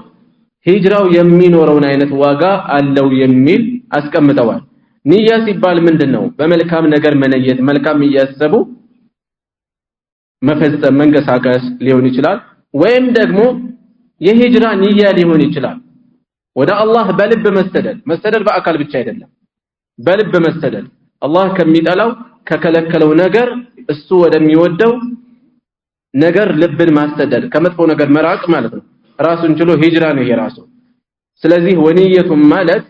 ሂጅራው የሚኖረውን አይነት ዋጋ አለው የሚል አስቀምጠዋል ንያ ሲባል ምንድነው በመልካም ነገር መነየት መልካም እያሰቡ መፈጸም መንቀሳቀስ ሊሆን ይችላል ወይም ደግሞ የሂጅራ ንያ ሊሆን ይችላል ወደ አላህ በልብ መሰደድ በአካል ብቻ አይደለም በልብ መሰደድ አላህ ከሚጠላው ከከለከለው ነገር እሱ ወደሚወደው ነገር ልብን ማስተደድ ከመጥፎ ነገር መራቅ ማለት ነው ራሱን ችሎ ሂጅራ ነው የራሱ ስለዚህ ወንየቱ ማለት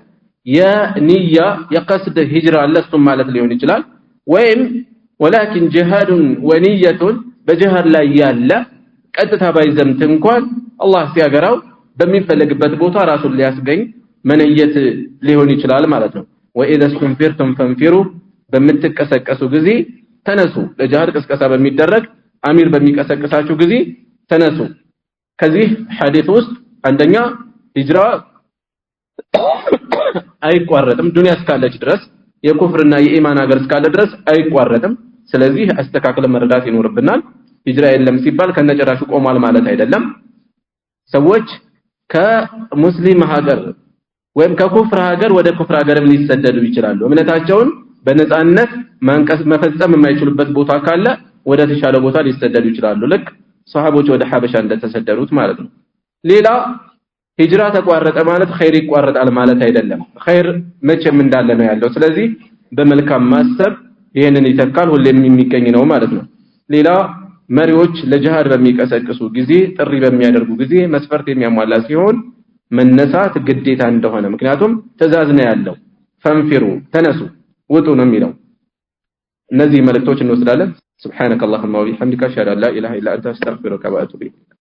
የንያ የቀስድ ሂጅራ ለሱ ማለት ሊሆን ይችላል ወይም ولكن جهاد ونية በجهاد ላይ ያለ ቀጥታ ባይዘምት እንኳን አላህ ሲያገራው በሚፈልግበት ቦታ ራሱን ሊያስገኝ መነየት ሊሆን ይችላል ማለት ነው وإذا استنفرتم فانفروا በምትቀሰቀሱ ጊዜ ተነሱ ለጂሃድ ቅስቀሳ በሚደረግ አሚር በሚቀሰቀሳችሁ ጊዜ ተነሱ ከዚህ ሐዲስ ውስጥ አንደኛ ሂጅራ አይቋረጥም ዱንያ እስካለች ድረስ የኩፍርና የኢማን ሀገር እስካለ ድረስ አይቋረጥም ስለዚህ አስተካክለን መረዳት ይኖርብናል ሂጅራ የለም ሲባል ከነጨራሹ ቆሟል ማለት አይደለም ሰዎች ከሙስሊም ሀገር ወይም ከኩፍር ሀገር ወደ ኩፍር ሀገርም ሊሰደዱ ይችላሉ እምነታቸውን በነጻነት መፈጸም የማይችሉበት ቦታ ካለ ወደ ተሻለ ቦታ ሊሰደዱ ይችላሉ ልክ ሷሃቦች ወደ ሐበሻ እንደተሰደዱት ማለት ነው ሌላ ሂጅራ ተቋረጠ ማለት ኸይር ይቋረጣል ማለት አይደለም ኸይር መቼም እንዳለ ነው ያለው ስለዚህ በመልካም ማሰብ ይሄንን ይተካል ሁሌም የሚገኝ ነው ማለት ነው ሌላ መሪዎች ለጂሃድ በሚቀሰቅሱ ጊዜ ጥሪ በሚያደርጉ ጊዜ መስፈርት የሚያሟላ ሲሆን መነሳት ግዴታ እንደሆነ ምክንያቱም ትእዛዝ ነው ያለው ፈንፊሩ ተነሱ ውጡ ነው የሚለው እነዚህ መልእክቶች እንወስዳለን سبحانك اللهم وبحمدك اشهد ان لا اله الا انت استغفرك واتوب اليك